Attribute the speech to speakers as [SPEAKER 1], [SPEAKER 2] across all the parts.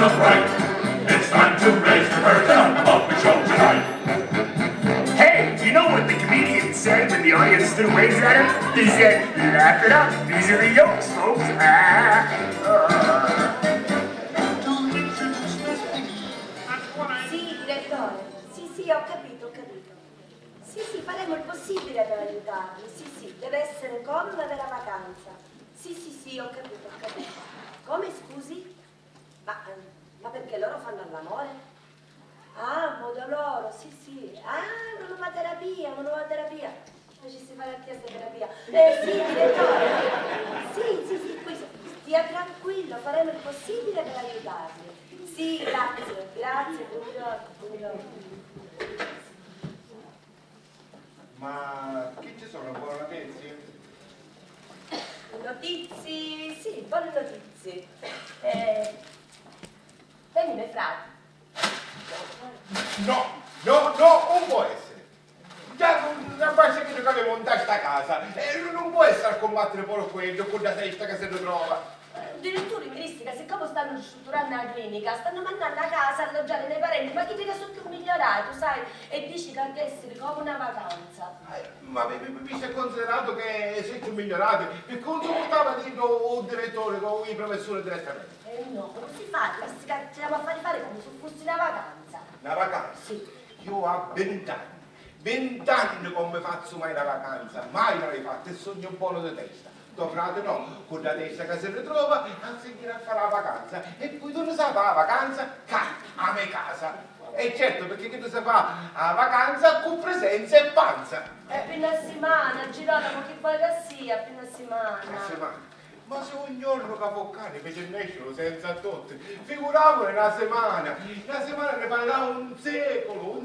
[SPEAKER 1] just right. It's time to raise the curtain on the Muppet Show tonight.
[SPEAKER 2] Hey, do you know what the comedian said when the audience threw waves at him? He said, laugh it up, these are the yolks, folks.
[SPEAKER 3] Sì, direttore. Sì, ho capito. Sì, faremo il possibile per aiutarli. Sì, deve essere come una vera vacanza. Sì, ho capito. Come, scusi? Ma perché loro fanno all'amore? Ah, modo loro, sì. Ah, una nuova terapia. Facessi fare anche questa terapia. Sì, direttore. Sì, qui stia tranquillo, faremo il possibile per aiutarli. Sì, grazie, buongiorno.
[SPEAKER 4] Ma chi ci sono? Buone notizie?
[SPEAKER 3] Notizie, sì, buone notizie. Venite, frate.
[SPEAKER 4] No, non può essere. Già non può essere che giocate montare sta casa. Non può essere a combattere pure quello con la testa che se lo trova.
[SPEAKER 3] Addirittura i ministri, che siccome stanno ristrutturando la clinica, stanno mandando a casa, alloggiare nei parenti, ma chi dica sono più migliorati, sai? E dici che anche essere come una vacanza.
[SPEAKER 4] Ma vi si è considerato che siete migliorati? Perché non si portava dentro un direttore con i professori direttamente?
[SPEAKER 3] No, come si fa? Ce la può fare come se fosse una vacanza.
[SPEAKER 4] Una vacanza?
[SPEAKER 3] Sì.
[SPEAKER 4] Io ho 20 anni. 20 anni come faccio mai una vacanza? Mai l'avrei fatta e sogno un po' di testa. Tuo frate no, con la testa che si ritrova, anziché a fare la vacanza. E poi tu ne sai fare la vacanza? A me casa. E certo, perché che tu sai fare la vacanza con presenza e panza.
[SPEAKER 3] Fino a settimana, Girolamo, che vuoi che sia, fino a settimana.
[SPEAKER 4] Ma se ogni giorno capoccare invece nescono senza tutti, figuravo una settimana ne parlerà un secolo.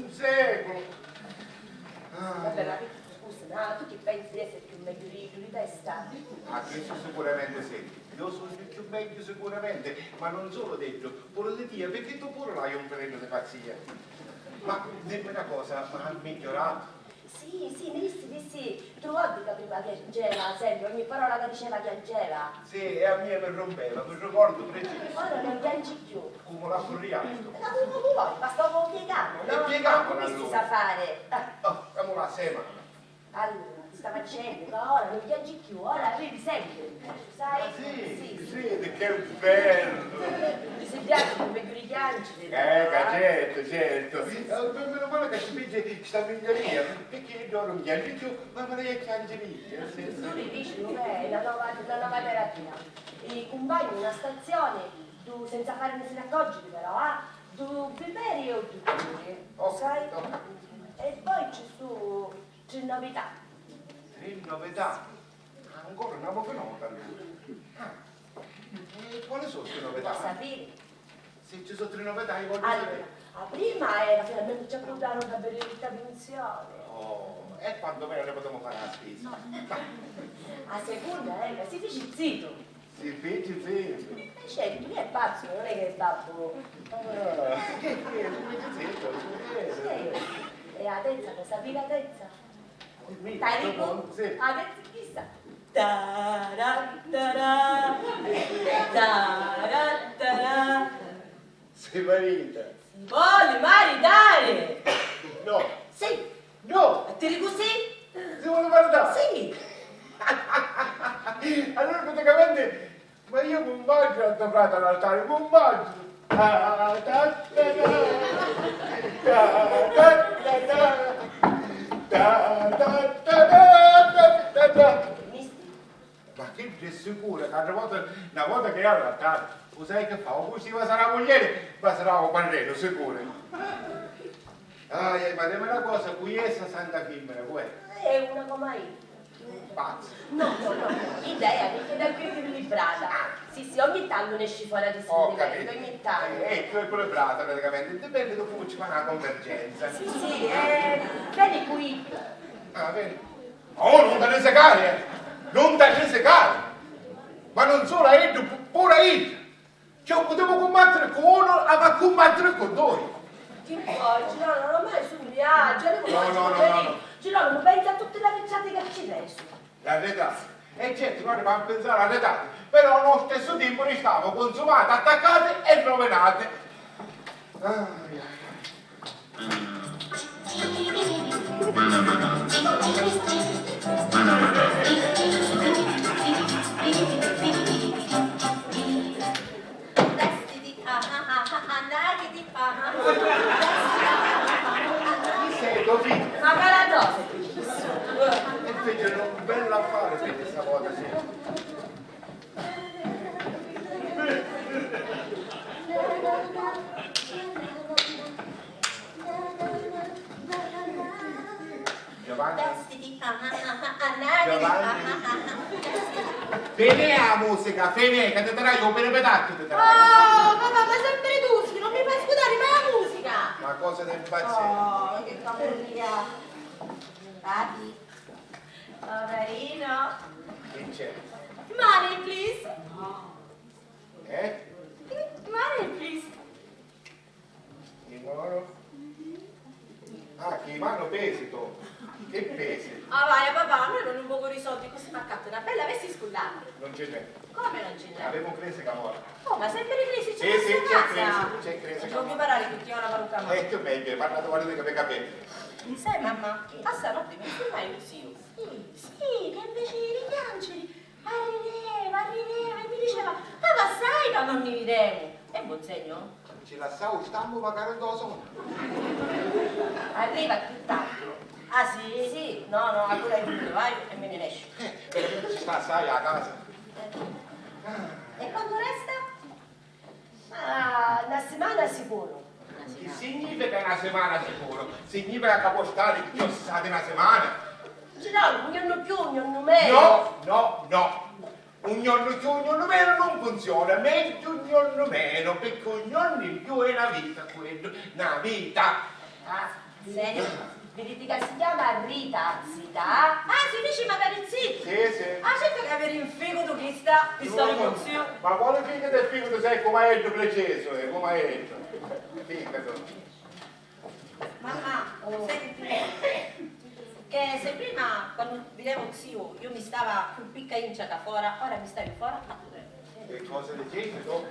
[SPEAKER 3] Vabbè, scusa, tu ti pensi di essere più meglio di testa?
[SPEAKER 4] Questo sicuramente sì. Io sono il più meglio sicuramente, ma non solo detto, pure di te, perché tu pure l'hai un freno di pazzia. Ma dimmi una cosa, ma ha migliorato?
[SPEAKER 3] Sì, sì. Tu oggi capiva che piangeva sempre, ogni parola che diceva piangeva.
[SPEAKER 4] Sì, e a me mi rompeva, mi ricordo preciso.
[SPEAKER 3] Ora non piangi più.
[SPEAKER 4] Come la furriato.
[SPEAKER 3] Ma come vuoi? Basta un po' piegare, no?
[SPEAKER 4] E piegavano
[SPEAKER 3] Come si
[SPEAKER 4] allora.
[SPEAKER 3] sa fare?
[SPEAKER 4] Siamo la settimana.
[SPEAKER 3] Allora, ti sta facendo, che ora non piangi più, ora arrivi sempre, sai?
[SPEAKER 4] Sì, che bello!
[SPEAKER 3] Ti si piace come più richiangi?
[SPEAKER 4] Certo. Meno male che si dice sta miglioria, perché io non piangi più, ma me ne piangi via.
[SPEAKER 3] Tu mi dici dov'è la nuova terapia? I compagni in una stazione, tu senza fare ne se ne accorgi però, tu prepari o tu curi, sai? E poi c'è novità.
[SPEAKER 4] Tre novità? Ancora non avevo nota. E quali sono queste novità?
[SPEAKER 3] Vuoi sapere?
[SPEAKER 4] Se ci sono tre novità, io voglio
[SPEAKER 3] Allora,
[SPEAKER 4] sapere.
[SPEAKER 3] la prima era finalmente ci approdano da bere la pensione.
[SPEAKER 4] E quando meno ne potremo fare la spesa?
[SPEAKER 3] La seconda è che si fece zitto.
[SPEAKER 4] Si fece zitto.
[SPEAKER 3] Certo, lui è pazzo, non è che è babbo. Sì. E la terza, lo sapete la terza? Tarico?
[SPEAKER 4] Sì.
[SPEAKER 3] La terza chissà.
[SPEAKER 4] Sei marita?
[SPEAKER 3] Si vuole maritare!
[SPEAKER 4] No.
[SPEAKER 3] Sì.
[SPEAKER 4] No.
[SPEAKER 3] A te così?
[SPEAKER 4] Si vuole maritare?
[SPEAKER 3] Sì.
[SPEAKER 4] Allora praticamente, ma io mi mangio a tua frate all'altare, mi mangio. Ma che sei sicuro che una volta che è all'altare, lo sai che fa? O si va sarà la moglie, ma sarà un barreno, sicuro. Ma dimmi una cosa, qui è Santa Femmina, vuoi?
[SPEAKER 3] È una come io.
[SPEAKER 4] Pazzo.
[SPEAKER 3] No, idea perché da qui è più librata. Sì, ogni tanto ne esci fuori di sentimento, ogni tanto.
[SPEAKER 4] Tu è equilibrata praticamente, dipende da come ci fa una convergenza.
[SPEAKER 3] Sì, vedi qui.
[SPEAKER 4] Vedi? Oh, non te ne secare, non te ne secare. Ma non solo a Edo, pure a Edo. Cioè, potevo combattere con uno, ma combattere con due.
[SPEAKER 3] Che vuoi, Girolamo, non ho mai su un viaggio.
[SPEAKER 4] No.
[SPEAKER 3] Girolamo, pensa a tutte le ricette che ci resto.
[SPEAKER 4] La retata. E certo, noi dobbiamo pensare alla retata. però allo stesso tempo restavo consumate, attaccate e rovinate. Ai, chi sei, tuo figlio?
[SPEAKER 3] Ma caladosa!
[SPEAKER 4] E fecero un bel affare per questa volta, sì. Giovanni, bene la musica, bene, che ti darai un bene pedacchio, ti darai.
[SPEAKER 3] Oh, papà, ma sempre tu, non mi fai ascoltare mai la musica!
[SPEAKER 4] Una cosa del impazzire.
[SPEAKER 3] Oh, che cameria! Papi, poverino.
[SPEAKER 4] Che c'è?
[SPEAKER 3] Money, please.
[SPEAKER 4] Eh?
[SPEAKER 3] Money, please.
[SPEAKER 4] Il moro? Ah, che mano pesi tu? Che pesi?
[SPEAKER 3] Ah, vai, papà, noi non un poco di soldi, così m'accatto una bella vesti scullata.
[SPEAKER 4] Non ce n'è.
[SPEAKER 3] Come non ce n'è?
[SPEAKER 4] Avevo crese che ora.
[SPEAKER 3] Oh, ma sempre in crisi
[SPEAKER 4] Sì,
[SPEAKER 3] c'è
[SPEAKER 4] sì,
[SPEAKER 3] la
[SPEAKER 4] c'è
[SPEAKER 3] casa.
[SPEAKER 4] crisi, c'è crisi.
[SPEAKER 3] Non devo imparare che ti ho una parrucca mai.
[SPEAKER 4] Che meglio, parla tu guarda che capelli.
[SPEAKER 3] Sai, mamma, a stanotte mi filmai un zio. Sì, che invece di rimpiangere arriveva e mi diceva, ma sai che non mi vedevo? È buon segno?
[SPEAKER 4] Ci lasciavo stampo magari in doso.
[SPEAKER 3] Arriva più tardi. Ah sì? Sì, no, ancora è tutto, vai e me ne esci.
[SPEAKER 4] Veramente ci sta, sai, a casa.
[SPEAKER 3] E quando resta? Ah, una settimana sicuro.
[SPEAKER 4] Che significa una settimana sicuro? Significa che può stare più state una settimana?
[SPEAKER 3] No, un giorno più, un giorno meno.
[SPEAKER 4] No. Un giorno più, un giorno meno non funziona, meglio un giorno meno, perché un giorno in più è una vita, quello, una vita.
[SPEAKER 3] Ah, serio? Vedete che si chiama Ritazzita? Ah, si dice magari zitto.
[SPEAKER 4] Sì.
[SPEAKER 3] Ah, certo che avere il fegato che sta di stare con zio.
[SPEAKER 4] Ma quale figlio del figlio sei come è preciso, come è? Figato.
[SPEAKER 3] Mamma, senti, che se prima quando vedevo zio io mi stava più picca incia da fuori, ora mi stai fuori a pure.
[SPEAKER 4] Che cosa decisi tu?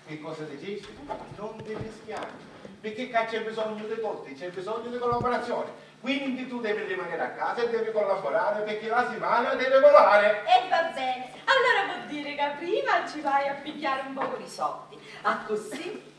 [SPEAKER 4] Che cosa decisi? Non devi rischiare. Perché qua c'è bisogno di tutti, c'è bisogno di collaborazione. Quindi tu devi rimanere a casa e devi collaborare perché la settimana deve volare.
[SPEAKER 3] E va bene, allora vuol dire che prima ci vai a pigliare un po' di soldi. Ah così?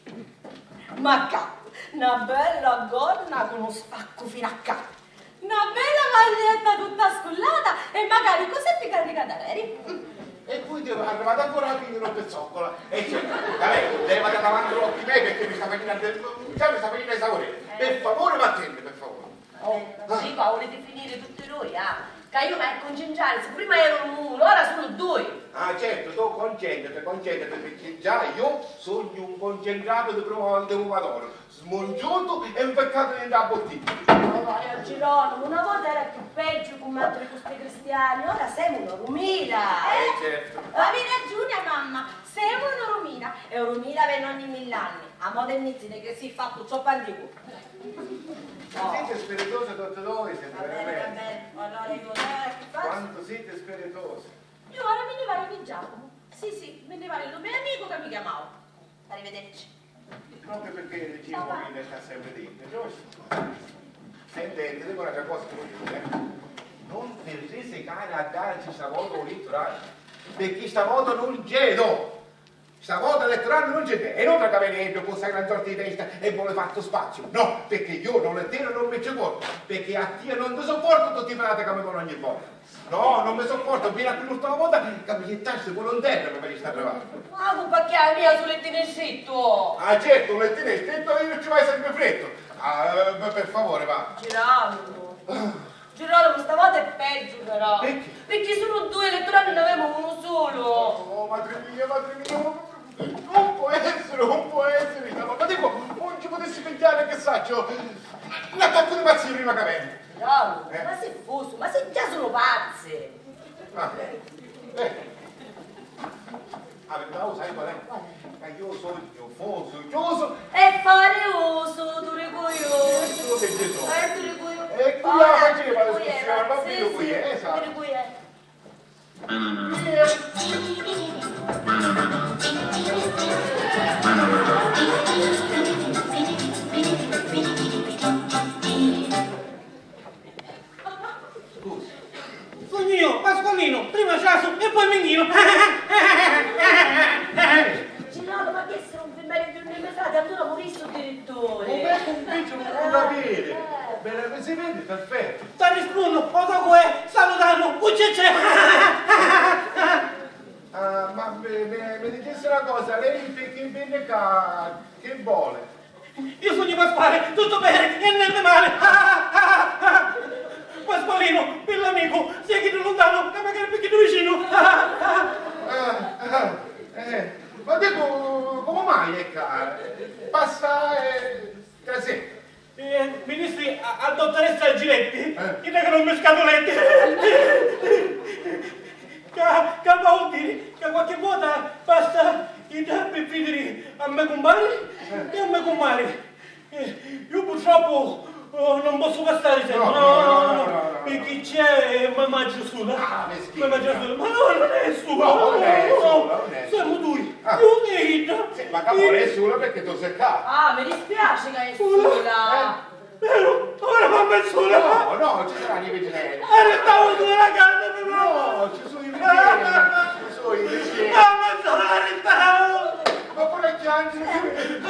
[SPEAKER 3] Ma capo, una bella gonna con uno spacco fino a capo. Una bella maglietta tutta scollata e magari cosetti carica d'aerei.
[SPEAKER 4] E poi devo arrivare ancora a finire un pezzoccola. E cioè, vabbè, devo andare davanti all'occhio miei perché mi sta venendo a esaurire. Per favore, Matilde, per favore.
[SPEAKER 3] Oh, dico, volete finire tutti noi, ah? Che io vai a concentrare, se prima ero uno, ora sono due.
[SPEAKER 4] Ah certo, tu concentrate, perché già io sogno un concentrato di pomodoro, smongiuto e infeccato dentro la bottiglia.
[SPEAKER 3] Oh, vai a Girolamo, una volta era più peggio come altri questi cristiani, ora sei una rumina.
[SPEAKER 4] Certo.
[SPEAKER 3] Avevi ragione, mamma, sei una rumina. E una rumina per ogni 1000 anni. A modernissime che si è fatto ciò pandico.
[SPEAKER 4] Siete spiritosi tutti voi, siete
[SPEAKER 3] Va
[SPEAKER 4] veramente.
[SPEAKER 3] bene, allora io che faccio?
[SPEAKER 4] Quanto siete spiritosi.
[SPEAKER 3] Io ora me ne vado di Giacomo. Sì, me ne vado il mio amico che mi chiamava. Arrivederci.
[SPEAKER 4] Proprio perché il regime mobile sta sempre dentro, giusto? Sentite, dico un'altra cosa che voglio dire. Non ti risicare a darci stavolta un elettorale, perché stavolta non c'è, no! Stavolta l'elettorale non c'è, e non tra Cavenendo con una sorta di testa e vuole fatto spazio, no! Perché io non le tiro, non mi ci porto, perché a te non ti sopporto tutti i frati che mi fanno ogni volta. No, non mi sopporto, vieni a qui l'ultima volta che mi gettassi volontario per mi sta arrivando.
[SPEAKER 3] Ma tu perché la mia sul lettinessetto?
[SPEAKER 4] Ah certo, un lettino è scritto e io ci vai sempre freddo. Ah, per favore, va.
[SPEAKER 3] Girolamo, stavolta è peggio però.
[SPEAKER 4] Perché?
[SPEAKER 3] Perché sono due elettorali e ne avevo uno solo.
[SPEAKER 4] Oh, madre mia, non può essere, ma dico, non ci potessi pigliare che saccio, un attacco di pazzia prima che venga.
[SPEAKER 3] Girolamo, ma se fosse, ma se già sono pazze.
[SPEAKER 4] Ah, verità, sai qual è? Che io sogno, foso, chiuso.
[SPEAKER 3] E fare uso, tu rigoglioso.
[SPEAKER 4] Quello che Gesù.
[SPEAKER 3] Tu rigoglioso.
[SPEAKER 4] E qui la faceva la discussione, ma vedo qui, esatto.
[SPEAKER 3] Tu rigoglioso.
[SPEAKER 5] Sono io, Pasqualino, prima Ciaso e poi Mignino.
[SPEAKER 3] Ginaldo, ma che essere un filmario di un'immetrata, allora morisse il direttore.
[SPEAKER 4] Un pezzo non può capire. Bene, si vede, perfetto.
[SPEAKER 5] Sta rispondendo, Otoco è, salutando, uccece.
[SPEAKER 4] Ah, ma mi dicesse una cosa, lei che impegna che vuole?
[SPEAKER 5] Io sono di Pasquale, tutto bene e niente male. Pasqualino, per l'amico, sei che lontano e magari perché vicino.
[SPEAKER 4] Ma dico, come mai è caro? Passa casetta.
[SPEAKER 5] Ministri a dottoressa Giletti, che non mi scatolette. Che vuol dire che qualche volta basta i per finire a me compare e a me compare. Io purtroppo non posso passare sempre, no, perché c'è mi mangio sola. Mi mangio sola, ma no, non è sola, no, siamo due, io e Ida.
[SPEAKER 4] Ma capore è sola perché tu sei qua.
[SPEAKER 3] Ah, mi dispiace che è sola.
[SPEAKER 5] Però, ora fammi sola.
[SPEAKER 4] No, ci saranno i vigilenti.
[SPEAKER 5] Arrestavo tu la casa, però.
[SPEAKER 4] No, ci sono i vigilenti. Ci sono i vigilenti.
[SPEAKER 5] Mamma, sono arrestato.
[SPEAKER 4] Ma pure chianti non si vede.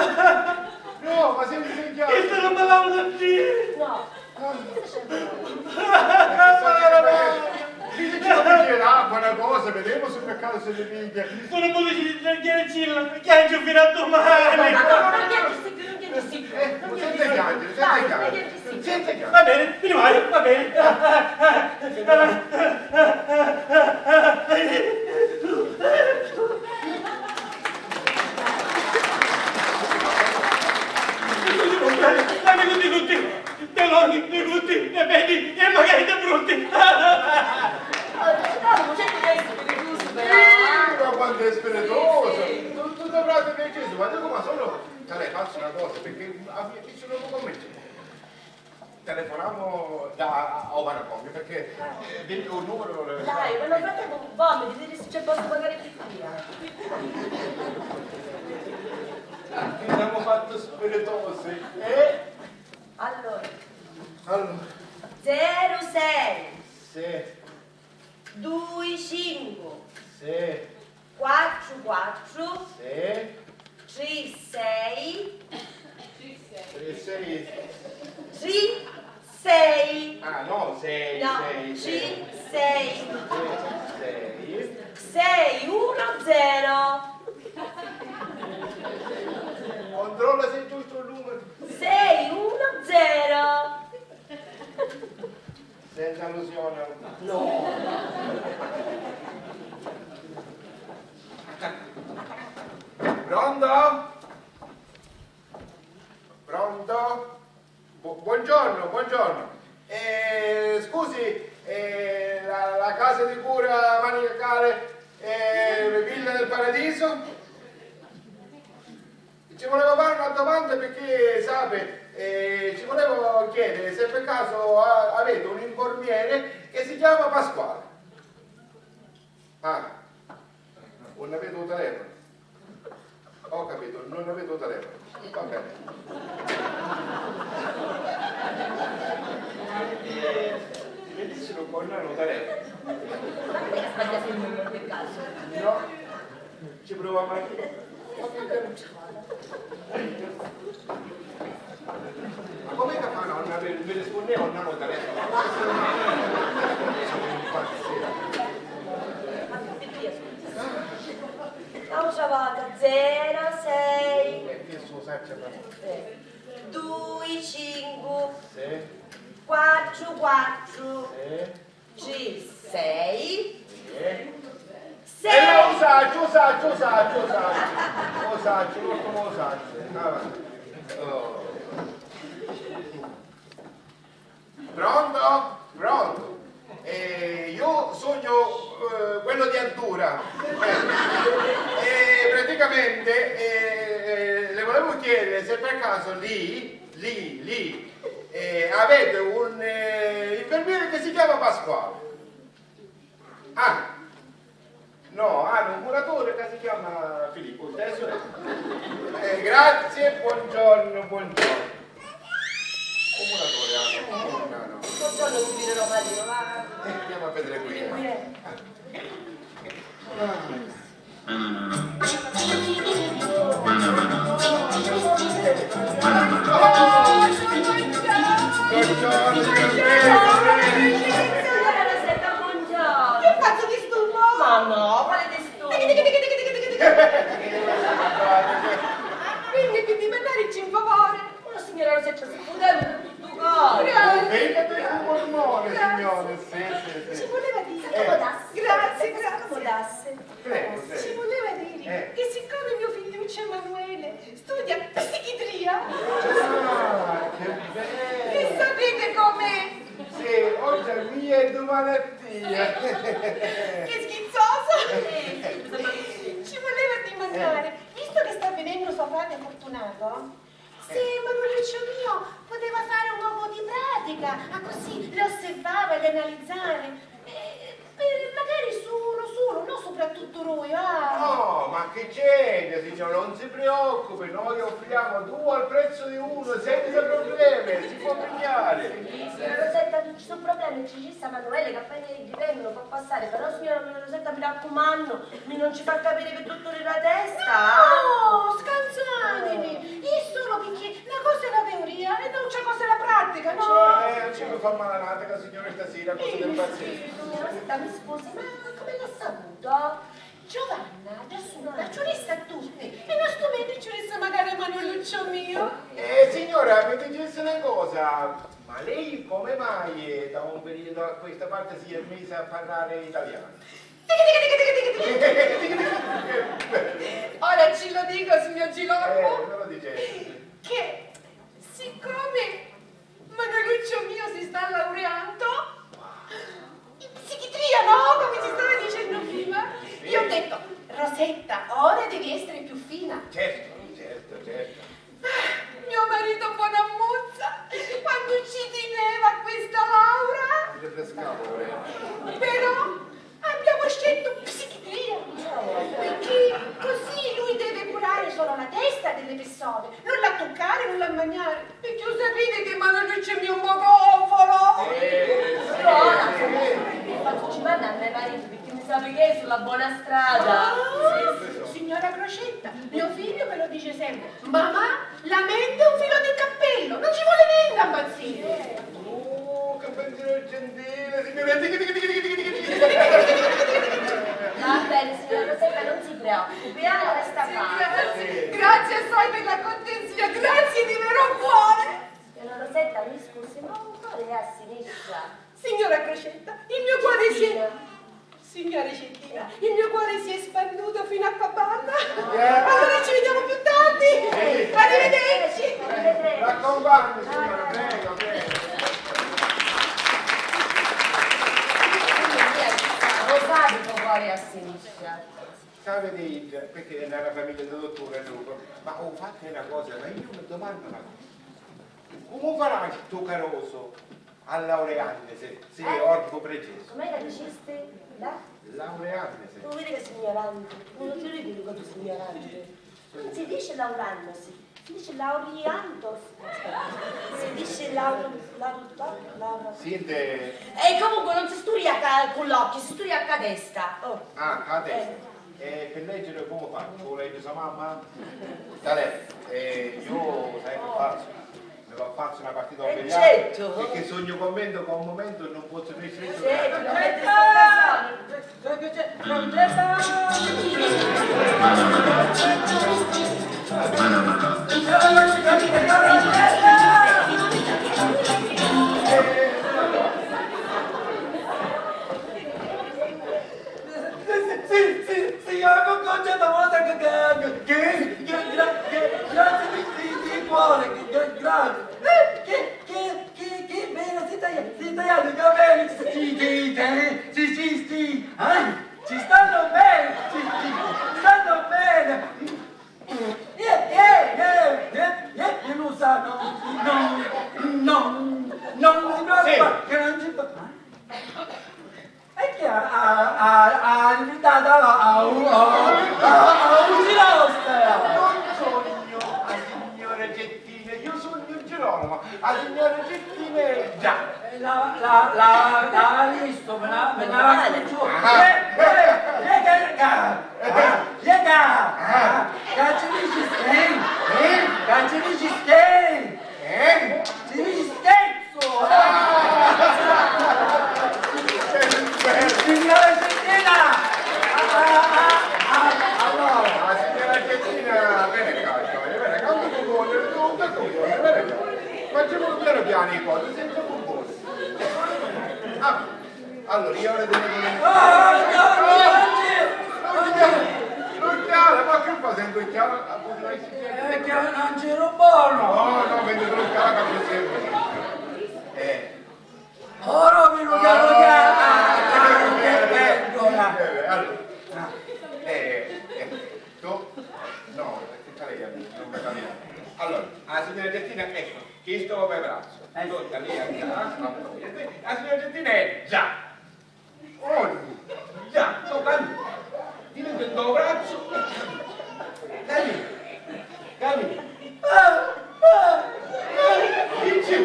[SPEAKER 4] No, ma sei un chianti.
[SPEAKER 5] Questo non me l'hanno da dire.
[SPEAKER 3] No.
[SPEAKER 4] Dici che non mi l'acqua una cosa, vediamo se per caso se ne piglia.
[SPEAKER 5] Tu non puoi decidere di chiaricilla, chiangi fino a domani.
[SPEAKER 3] Non chiedi
[SPEAKER 4] Senza chiangere, senza chiangere. Senza chiangere.
[SPEAKER 5] Va bene, mi vai, va bene. Dammi tutti, te loni, di tutti, ne vedi e magari te brutti.
[SPEAKER 4] Ma quanto è spiritoso! Tu dovrai vedere Gesù, ma dico, ma solo te ne faccio una cosa, perché ci sono un po' con me. Telefoniamo da Ovaracom, perché un numero...
[SPEAKER 3] Dai, ma non fate con vomiti, dite se c'è posto pagare più
[SPEAKER 4] Che abbiamo fatto spiritosi, Allora...
[SPEAKER 3] 06
[SPEAKER 4] Sì,
[SPEAKER 3] 25
[SPEAKER 4] sì,
[SPEAKER 3] 44
[SPEAKER 4] sì,
[SPEAKER 3] 36
[SPEAKER 4] sei...
[SPEAKER 3] 36
[SPEAKER 4] Ah, no, sei,
[SPEAKER 3] no,
[SPEAKER 4] sei,
[SPEAKER 3] 6
[SPEAKER 4] sei.
[SPEAKER 3] 610
[SPEAKER 4] Controlla se è giusto il numero.
[SPEAKER 3] 610
[SPEAKER 4] Senza allusione.
[SPEAKER 3] no.
[SPEAKER 4] Pronto? Pronto? Buongiorno, buongiorno. Scusi, la casa di cura maniacale Villa del Paradiso? Ci volevo fare una domanda perché, sapete, ci volevo chiedere se per caso avete un infermiere che si chiama Pasquale. Ah, non avete un telefono? Ho capito, non avete un telefono. Va bene. Mi dissero con un telefono.
[SPEAKER 3] Ma non è che sbagliate il numero per caso?
[SPEAKER 4] No, ci proviamo anche. Ma come che fa non avere? Mi rispondeva non ho telefono.
[SPEAKER 3] Ciao ciavata 06
[SPEAKER 4] Che suo saccia per
[SPEAKER 3] 25
[SPEAKER 4] Sì,
[SPEAKER 3] 44
[SPEAKER 4] sì,
[SPEAKER 3] 6
[SPEAKER 4] sì.
[SPEAKER 3] 6
[SPEAKER 4] lo saggio, lo saggio. Oh. Pronto? Pronto? Io sogno quello di Antura. Praticamente le volevo chiedere se per caso lì avete un infermiere che si chiama Pasquale. Ah, No, hanno un muratore che si chiama Filippo, stesso. Grazie, buongiorno. Un muratore hanno. No.
[SPEAKER 3] Buongiorno, subito Marino, va.
[SPEAKER 4] Andiamo a vedere qui.
[SPEAKER 3] Che faccio disturbo? Ma no, quale disturbo? Quindi mandarci in favore. Una signora Rosetta, se poteva tutto caro.
[SPEAKER 4] Vedete un mormone, signore, sì.
[SPEAKER 3] Ci voleva dire. Grazie.
[SPEAKER 4] Prego.
[SPEAKER 3] Ci voleva dire che siccome mio figliuccio Emanuele studia psichiatria,
[SPEAKER 4] Che bello.
[SPEAKER 3] e sapete com'è?
[SPEAKER 4] Sì, oggi è mia e domani è tia.
[SPEAKER 3] Che schizzoso! Ci voleva dimandare, visto che sta venendo suo frate Fortunato, se Emanueluccio mio poteva fare un po' di pratica, a così lo osservava e le analizzare, magari su uno, non soprattutto lui,
[SPEAKER 4] No, ma che c'è, signore, non si preoccupi, noi offriamo 2 al prezzo di 1, senza problemi, si può pigliare.
[SPEAKER 3] Signora Rosetta, non ci sono problemi, ci sta Emanuele che appena riprende lo fa passare, però signora Rosetta mi raccomando, non ci fa capire che dottore la testa. No, scansatevi, io solo perché una cosa è la teoria e non c'è cosa è la pratica, no?
[SPEAKER 4] Non ci fa male la natica, signore, stasera, cosa del paziente.
[SPEAKER 3] Signora Rosetta, mi scusi, ma come l'ha saputo? Giovanna, da giurista a tutti, e non sto mentre giurista magari Emanueluccio mio.
[SPEAKER 4] Signora, mi dicesse una cosa, ma lei come mai da un periodo a questa parte si è messa a parlare italiano?
[SPEAKER 3] Ora ce lo dico, signor Giloppo,
[SPEAKER 4] Me lo dicesse.
[SPEAKER 3] che siccome Emanueluccio mio si sta laureando in psichiatria, no? Come ci stava dicendo prima, io ho detto, Rosetta, ora devi essere più fina.
[SPEAKER 4] Certo.
[SPEAKER 3] Mio marito Bonammuzza, quando ci teneva a questa laurea,
[SPEAKER 4] Rifrescavo,
[SPEAKER 3] però abbiamo scelto psichiatria, perché così lui deve curare solo la testa delle persone, non la toccare, non la mangiare, perché lo sapete che Emanueluccio è mio bogoffolo. Faccio male a me marito perché mi sa che è sulla buona strada. Signora Crocetta, mio figlio me lo dice sempre, mamma, la mente è un filo di cappello, non ci vuole niente a impazzire.
[SPEAKER 4] Che pensiero gentile, signore.
[SPEAKER 3] Va bene, signora Rosetta, non si preoccupi, resta calma.
[SPEAKER 6] Grazie assai per la cortesia, grazie di vero cuore.
[SPEAKER 3] Signora Rosetta, mi scusi, ma un cuore è a sinistra.
[SPEAKER 6] Signora Crocetta, il mio cuore si è... Signora Cettina, il mio cuore si è spannuto fino a Capanna. Allora ci vediamo più tardi. Arrivederci.
[SPEAKER 4] L'accompagno, signora, prego.
[SPEAKER 3] Rosario il cuore è a sinistra.
[SPEAKER 4] Sapete, perché è nella famiglia del dottore Luco, ma fate una cosa, ma io mi domando una cosa. Come farai tu caroso a laureante se è orco preceso?
[SPEAKER 3] Come la diceste?
[SPEAKER 4] Laureante se.
[SPEAKER 3] Tu vedi che sei ignorante, non ti dico che tu sei ignorante. Non si dice laurandosi, si dice laureandos. Si dice
[SPEAKER 4] Siete...
[SPEAKER 3] E comunque non si studia con l'occhio, si studia a destra.
[SPEAKER 4] a destra. Per leggere come faccio? Lo legge sua mamma? Tale, io sai che faccio? Me lo faccio una partita a biliardo,
[SPEAKER 3] certo.
[SPEAKER 4] perché sogno commento con un momento non posso né scegliere.
[SPEAKER 5] Signora Concetta, grazie di cuore, grazie. Che bene, si tagliando i capelli, ci stanno bene, stanno bene. l'ha visto, me l'ha giù. Cacciarici schei! Ci dici scherzo! Signora Argentina! Allora!
[SPEAKER 4] La signora Argentina, bene calma, tu vuole, facciamo un piano piano i cose, senza bubbone. Allora, io ora devo non chiaro, ma che fa se non chiaro?
[SPEAKER 5] Perché non c'ero buono!
[SPEAKER 4] No, vedo solo chiaro che sempre.
[SPEAKER 5] Ora mi lo chiaro che vengola!
[SPEAKER 4] Tu? No, perché lei non mi capisco. Allora, la signora Argentina, ecco, chi sto per braccio? Tutta lì a la signora Argentina è già. Già, tocca a lui. Diventa il tuo braccio. Cammina. Chi c'è?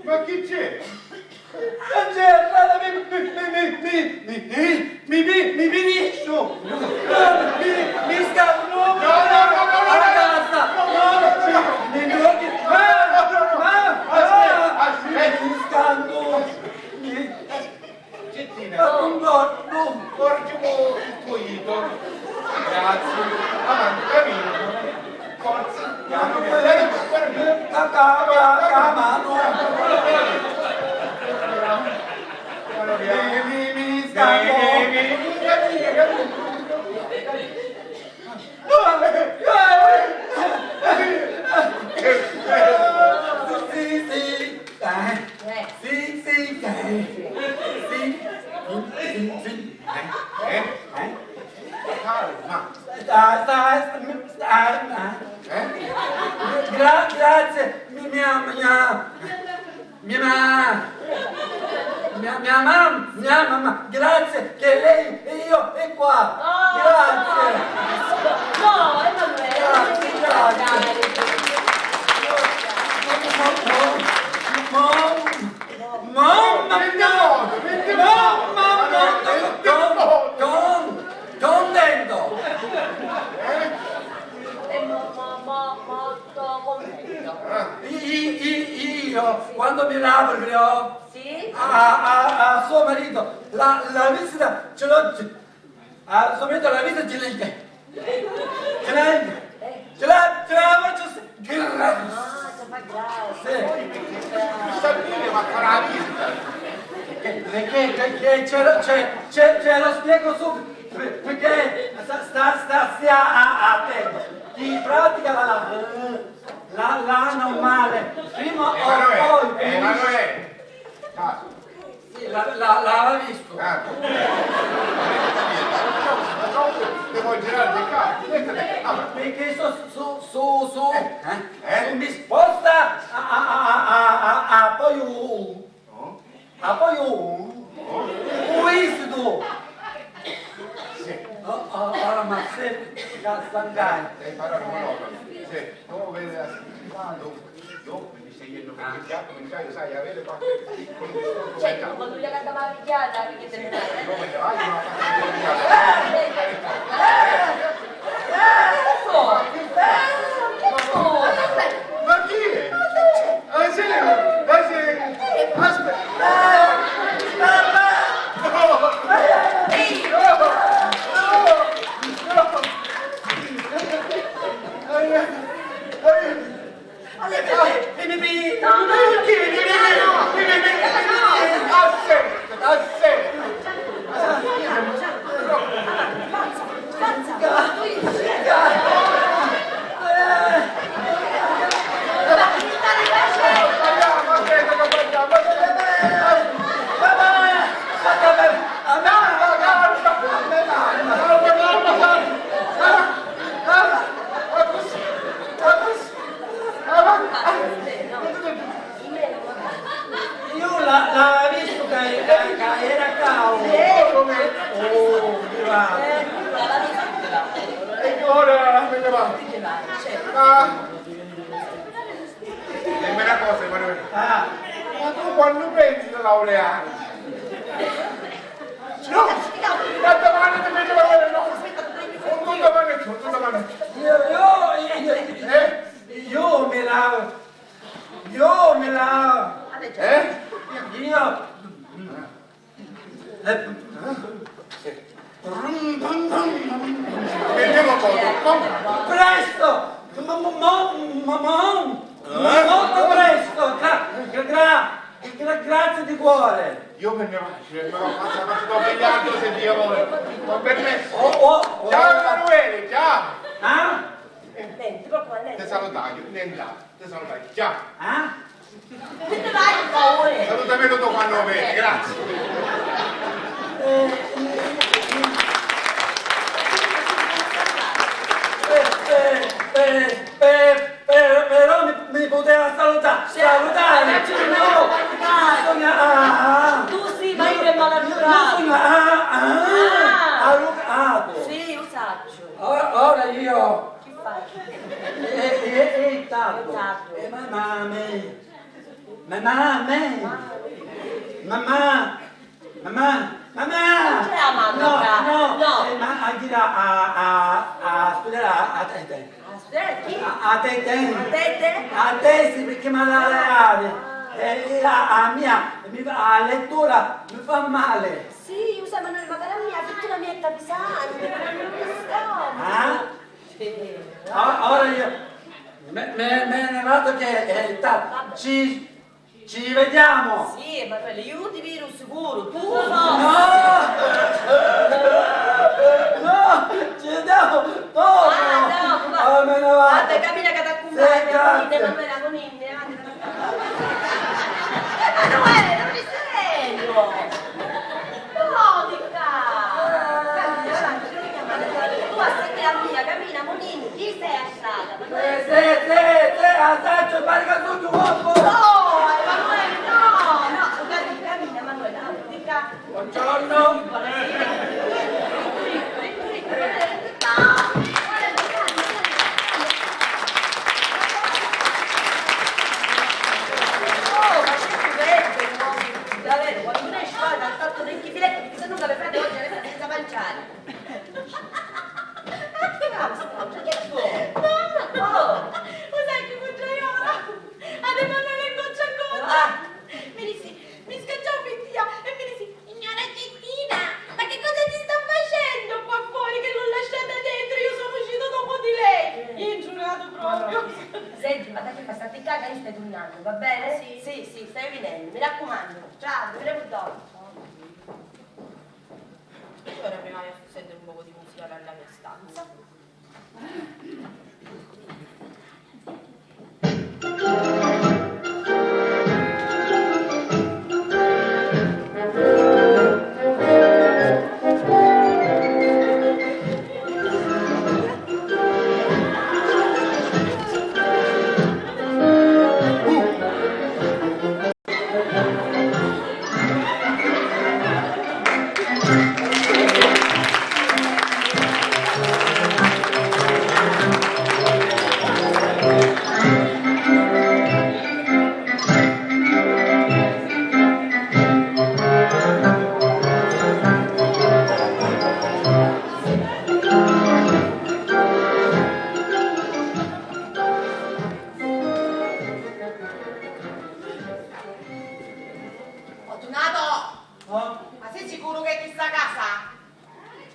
[SPEAKER 4] Ma chi c'è?
[SPEAKER 5] Non c'è, mi finisco! Mi scappo! No!
[SPEAKER 4] Porgiamo il tuo ito. Grazie. Avanti, cammino. Forza.
[SPEAKER 5] Mi scappo! Grazie, mia mamma, grazie che lei e io è qua. Grazie.
[SPEAKER 3] No, Emanuele.
[SPEAKER 5] Contento.
[SPEAKER 3] Molto contento.
[SPEAKER 5] Io, quando mi laureò,
[SPEAKER 3] Sì?
[SPEAKER 5] a suo marito, la visita ce l'ho, a suo marito la visita ce la faccio
[SPEAKER 3] Ti fa grazie.
[SPEAKER 4] Sapere ma farà la visita.
[SPEAKER 5] Perché ce lo spiego subito, perché stia attento. Chi pratica la normale, prima o poi
[SPEAKER 4] Emanuele.
[SPEAKER 5] sì, l'ha visto.
[SPEAKER 4] Devo girare di capo.
[SPEAKER 5] Perché mi sposta a poi un istituto. Ora ma se stangai.
[SPEAKER 4] Devi fare una monotona. Sì, dopo vedi la settimana, dopo mi stai yendo per il piatto, sai, avere qualche piccolo discorso.
[SPEAKER 3] Certo, quando gli ha dato la picchiata, mi chiede
[SPEAKER 4] Come te vai, ma ma chi è? Dimmi una cosa, Emanuele. Ma tu quando pensi di laureare? No! Da domani ti vedo vedere, no! Un domani.
[SPEAKER 5] Io me la...
[SPEAKER 4] Vediamo cosa.
[SPEAKER 5] Presto! Molto presto! Grazie di cuore!
[SPEAKER 4] Io me ne faccio un miliardo se Dio vuole. Ho permesso.
[SPEAKER 5] Ciao
[SPEAKER 4] Emanuele, ciao!
[SPEAKER 5] Ah?
[SPEAKER 3] Lenti, proprio lenti.
[SPEAKER 4] Ti salutaio, niente, ti salutaio, ciao!
[SPEAKER 5] Ah?
[SPEAKER 3] Che te vai, per favore?
[SPEAKER 4] Salutami tutto quando vedi, grazie!
[SPEAKER 5] Però mi poteva salutare!
[SPEAKER 3] Tu sì, ma io che malagiurato.
[SPEAKER 5] Allucato!
[SPEAKER 3] Sì, io saggio.
[SPEAKER 5] Ora io...
[SPEAKER 3] Che fai?
[SPEAKER 5] E tanto! Mamma!
[SPEAKER 3] Non c'è la mamma, no.
[SPEAKER 5] Ma andrà a studiare a te.
[SPEAKER 3] Aspetta, chi?
[SPEAKER 5] A te.
[SPEAKER 3] Tete?
[SPEAKER 5] A te sì, perché mi la reale. E la mia, la lettura mi fa male.
[SPEAKER 3] Sì, io sai, Manuel, magari la mia pittura mi è pesante, ma non mi sto.
[SPEAKER 5] Ah?
[SPEAKER 3] Sì.
[SPEAKER 5] Ora io me ne vado che è tardi. Ci vediamo.
[SPEAKER 3] Sì, Emanuele, io ti viro sicuro, tu
[SPEAKER 5] No, ci vediamo dopo.
[SPEAKER 3] no,
[SPEAKER 5] Me ne vado.
[SPEAKER 3] Vabbè, cammina che ti accompagno,
[SPEAKER 5] Sì,
[SPEAKER 3] Emanuele, con Inne, Emanuele, non mi serio. No, di cammina, avanti, non mi chiamare. Tu assegni la mia, cammina, Monini, chi sei a strada?
[SPEAKER 5] Sì, assaggio, barca su, uomo.
[SPEAKER 3] No, Emanuele, no, cammina, Emanuele, dica.
[SPEAKER 5] Buongiorno.
[SPEAKER 3] Davvero, quando uno esce fuori dal fatto dei chifiletti, perché se non le prende oggi le senza mangiare. Che vuoi?
[SPEAKER 6] No, lo sai che cucciaiola? Adesso non le goccia a goccia. Mi dissi, mi scacciò Pittia e mi dissi, signora Cettina, ma che cosa ti sta facendo qua fuori che l'ho lasciata dentro? Io sono uscito dopo di lei. Ingiurato proprio.
[SPEAKER 3] Senti, ma dai che fai, ti caga, io stai tornando, va bene? Sì, stai venendo, mi raccomando. Ciao, vedremo dopo.
[SPEAKER 6] Ora prima di sentire un po' di musica dalla mia stanza.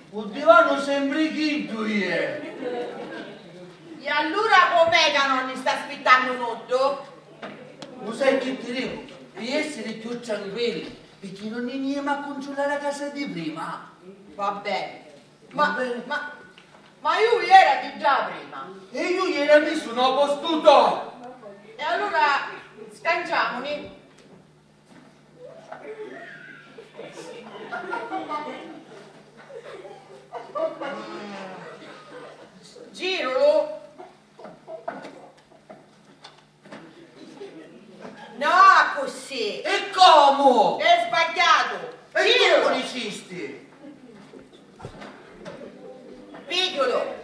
[SPEAKER 5] Un divano sembri chi tu è?
[SPEAKER 7] E allora com'è che non mi sta aspettando nudo?
[SPEAKER 5] Non sai che ti dico? Di essere più tranquilli, perché non è niente a controllare la casa di prima.
[SPEAKER 7] Va bene.
[SPEAKER 5] Va bene.
[SPEAKER 7] Ma io ieri di già prima.
[SPEAKER 5] E io ieri mi sono postuto.
[SPEAKER 7] E allora scanciamoli. Girolo. No, così.
[SPEAKER 5] E come?
[SPEAKER 7] È sbagliato.
[SPEAKER 5] E tu
[SPEAKER 7] Girolo.
[SPEAKER 5] policisti?
[SPEAKER 7] Pigliolo.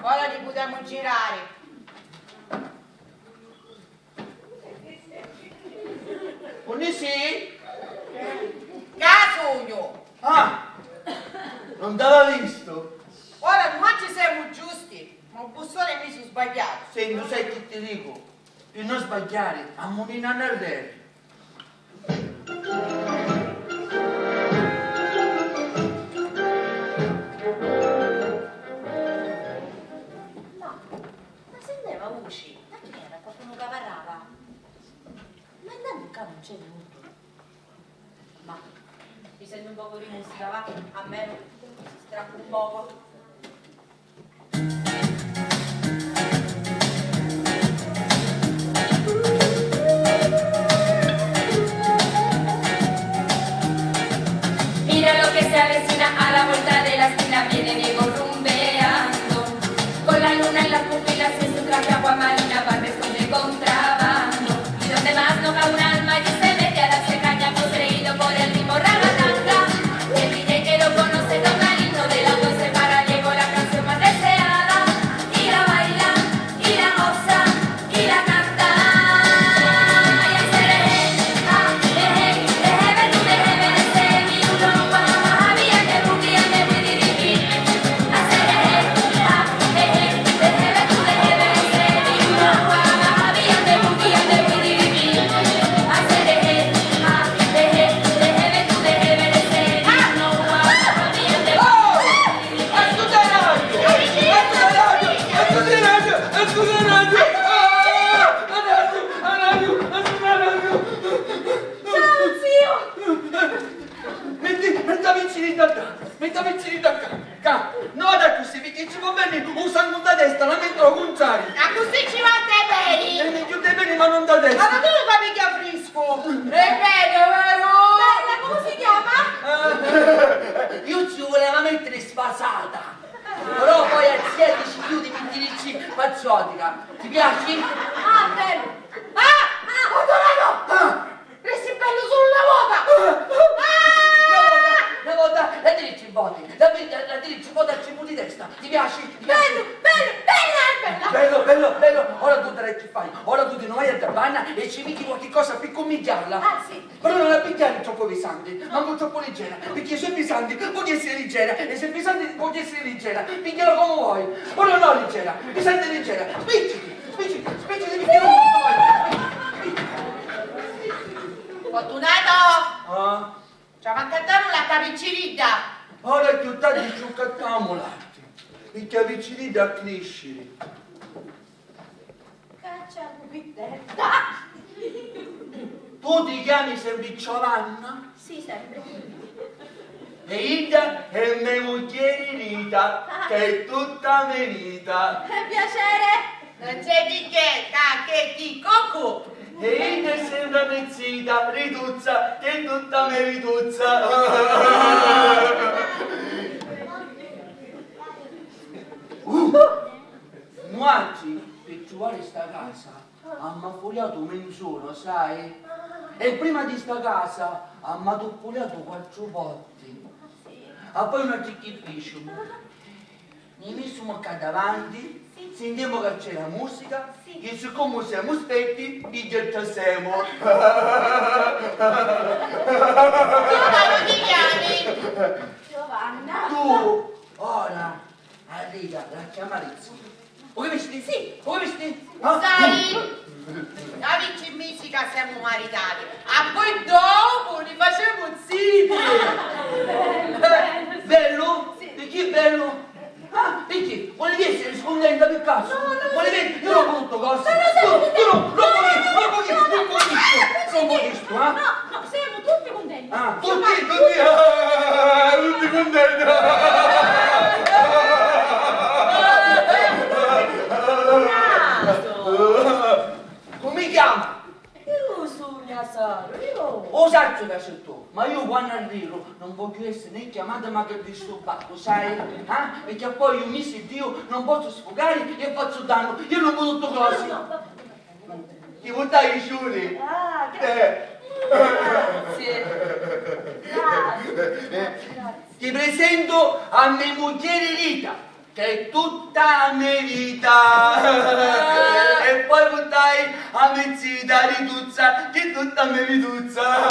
[SPEAKER 7] Ora li potremo girare.
[SPEAKER 8] visto?
[SPEAKER 7] Ora non ci siamo giusti, ma un bussone mi sono sbagliato.
[SPEAKER 8] Se lo sai che ti dico, per non sbagliare, ammonina nell'aereo.
[SPEAKER 3] Ma senteva voci, ma che era? Qualcuno che parlava? Ma intanto qua non c'è venuto. Ma mi sento un poco di musica, va? A me si strappa un poco.
[SPEAKER 9] Mira lo que se avecina a la vuelta de la esquina, viene Diego rumbeando, con la luna en las pupilas y en su traje agua marina va de contrabando, y donde más no cabe un alma y se mete a darse caña poseído por el ritmo ragatanga, y el DJ que lo conoce toca el himno de la 12 para Diego, la canción más deseada, y la baila, y la goza, y la canta.
[SPEAKER 8] No, da così, perché ci va bene un sangue da destra, la metto al contrario.
[SPEAKER 7] A così ci va te bene.
[SPEAKER 8] E mi chiude bene, ma non da destra.
[SPEAKER 7] Ma tu lo fai mica frisco. Ripeto, vero? Bella, come si chiama?
[SPEAKER 8] Io ci volevo mettere sfasata. Però poi a 16 chiudi mi pazzotica. Ti piace?
[SPEAKER 7] Ah, bello. Ho trovato. Resti bello sulla vota.
[SPEAKER 8] Una volta la diritto in botte, la diritto in botte al cibo di testa. Ti piace?
[SPEAKER 7] Bello, bello, bella, bella.
[SPEAKER 8] Bello, bello. Ora tu te che fai? Ora tu ti non vai a tavanna e ci metti qualche cosa per commigliarla.
[SPEAKER 3] Ah, sì.
[SPEAKER 8] Però non la pigliare troppo pesante, manco troppo leggera, perché se è pesante può essere leggera, e se è pesante può essere leggera, pigliala come vuoi. Ora no leggera, pesante e leggera. Spicciti perché non vuoi.
[SPEAKER 7] Fortunato.
[SPEAKER 8] Ah?
[SPEAKER 7] Ci va a cantare la cavicinita.
[SPEAKER 8] Ora più tardi ci cattiamo perché avvicini da crescere.
[SPEAKER 3] Caccia pupitetta.
[SPEAKER 8] Tu ti chiami sempre Giovanna?
[SPEAKER 3] Sì, sempre.
[SPEAKER 8] E Ida è mia moglie Rita, che è tutta mia vita.
[SPEAKER 3] Piacere.
[SPEAKER 7] Non c'è di che, cacchetti, coco.
[SPEAKER 8] E Ida è sempre mezzita, rituzza, che è tutta mia rituzza. Oggi, per trovare sta casa, hanno fogliato menzono, sai? E prima di sta casa hanno toppoliato 4 volte. E poi una cicchificio. Mi messiamo qua davanti, sentiamo che c'è la musica, e siccome siamo spenti, vi gettiamo.
[SPEAKER 7] Come ti chiami?
[SPEAKER 3] Giovanna.
[SPEAKER 8] Tu, ora, arriva la chiamarezza. O che vesti?
[SPEAKER 3] Sì.
[SPEAKER 8] O che vesti?
[SPEAKER 7] Sai? Da vicini musica siamo maritati. A poi dopo li facciamo zitti.
[SPEAKER 8] Bello?
[SPEAKER 3] Sì.
[SPEAKER 8] Perché è bello? Ah, perché? Volevi essere rispondente per caso?
[SPEAKER 3] No, no,
[SPEAKER 8] Volevi? Io non ho brutto cosa. Io non volisco,
[SPEAKER 3] No, siamo tutti contenti.
[SPEAKER 8] Ah, tutti contenti. Come chiama?
[SPEAKER 3] Io sono Nasaro, io.
[SPEAKER 8] O sai che sei tu, ma io quando arrivo non voglio essere né chiamata ma che disturbato, sai? Perché poi io mi sento io non posso sfogare e faccio danno, io non voglio tutto così. Ti vuoi dare i giuri?
[SPEAKER 3] Ah, grazie. Grazie.
[SPEAKER 8] Ti presento a mia moglie Rita, che è tutta la mia vita. E poi portai a mia zita Rituzza, che è tutta la mia vituzza.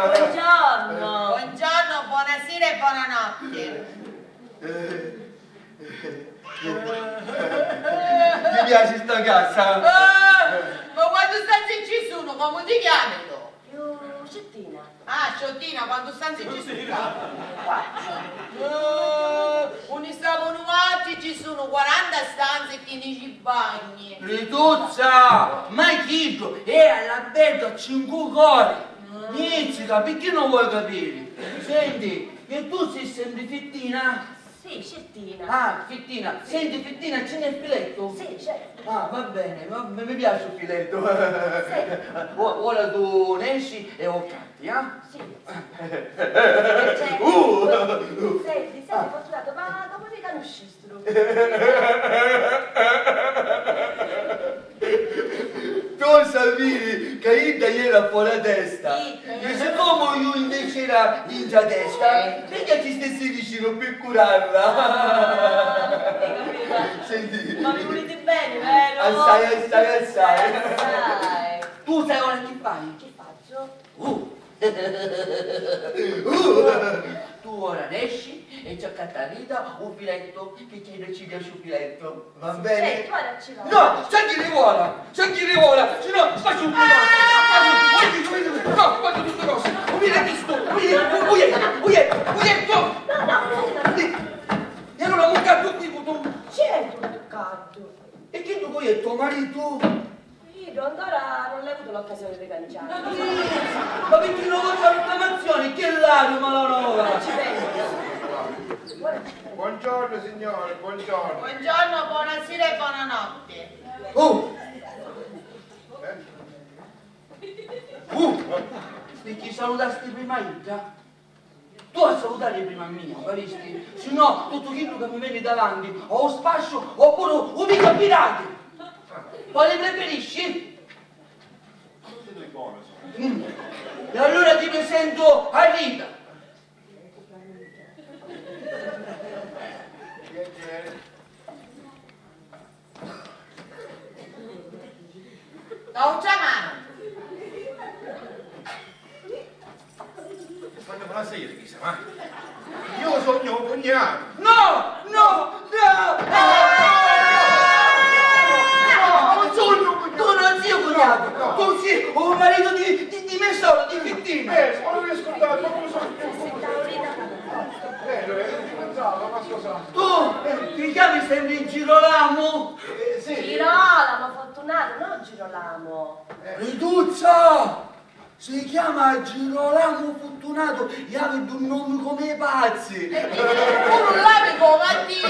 [SPEAKER 3] Buongiorno.
[SPEAKER 7] Buongiorno, buonasera e buonanotte.
[SPEAKER 8] Ti piace sta casa?
[SPEAKER 7] Ma quando stanze ci sono, come ti chiami tu?
[SPEAKER 3] Io Scettina.
[SPEAKER 7] Ah, Sciottina, quando stanze ci sono? Unistavano ci sono 40 stanze e 15 bagni.
[SPEAKER 8] Rituzza! Ma chiedo, è all'albergo a 5 cuori. Nizzica, perché non vuoi capire? Senti, che tu sei sempre fettina?
[SPEAKER 3] Sì, Scettina.
[SPEAKER 8] Ah, fettina. Senti, fettina, ce n'è il filetto?
[SPEAKER 3] Sì, certo.
[SPEAKER 8] Ah, va bene, mi piace il filetto. Ora tu ne esci e ho catti,
[SPEAKER 3] Sì. Senti, fortunato, ma domenica non uscistro.
[SPEAKER 8] Tu sapevi che io era fuori la testa?
[SPEAKER 3] Sì.
[SPEAKER 8] E siccome io invece era in già testa, perché ci stessi vicino per curarla? Senti.
[SPEAKER 3] Ma mi volete bene, vero?
[SPEAKER 8] Assai.
[SPEAKER 3] Assai.
[SPEAKER 8] Tu sai ora che fai?
[SPEAKER 3] Che faccio?
[SPEAKER 8] Tu ora esci e ci accattavita un filetto che ci piace un filetto. Va bene?
[SPEAKER 3] Sì, tu ora ci vai.
[SPEAKER 8] No, c'è chi rivola, se no faccio un filetto. No, faccio tutte cose. Un filetto, un buietto.
[SPEAKER 3] No.
[SPEAKER 8] E allora un gatto qui con tu.
[SPEAKER 3] C'è un toccato.
[SPEAKER 8] E che tu poi è tuo marito?
[SPEAKER 3] Io ancora non ho avuto l'occasione di cangiare.
[SPEAKER 8] Ma perché non vuoi fare reclamazione? Che l'anima la roba?
[SPEAKER 3] Ci vengo.
[SPEAKER 4] Buongiorno signore, buongiorno.
[SPEAKER 7] Buongiorno, buonasera e buonanotte.
[SPEAKER 8] Perché salutasti prima Ida? Tu a salutare prima mia, capisci? Se no, tutto quello che mi viene davanti, o spascio oppure un mica pirati. Quale preferisci? E allora ti presento a Rita.
[SPEAKER 7] Da un giamano.
[SPEAKER 4] Quando me la sei chissà, ma io sogno un cognato.
[SPEAKER 8] No! Tu non sei un cognato, tu sei un marito di Messolo, di Fittina.
[SPEAKER 4] Ma non mi ascoltate, ma come sono? Ma scusa.
[SPEAKER 8] Tu ti chiami sempre in Girolamo?
[SPEAKER 4] Sì.
[SPEAKER 3] Girolamo, Fortunato, non Girolamo.
[SPEAKER 8] Riduzza! Si chiama Girolamo Fortunato e avete un nome come i pazzi.
[SPEAKER 7] Tu non lavi con Mattia.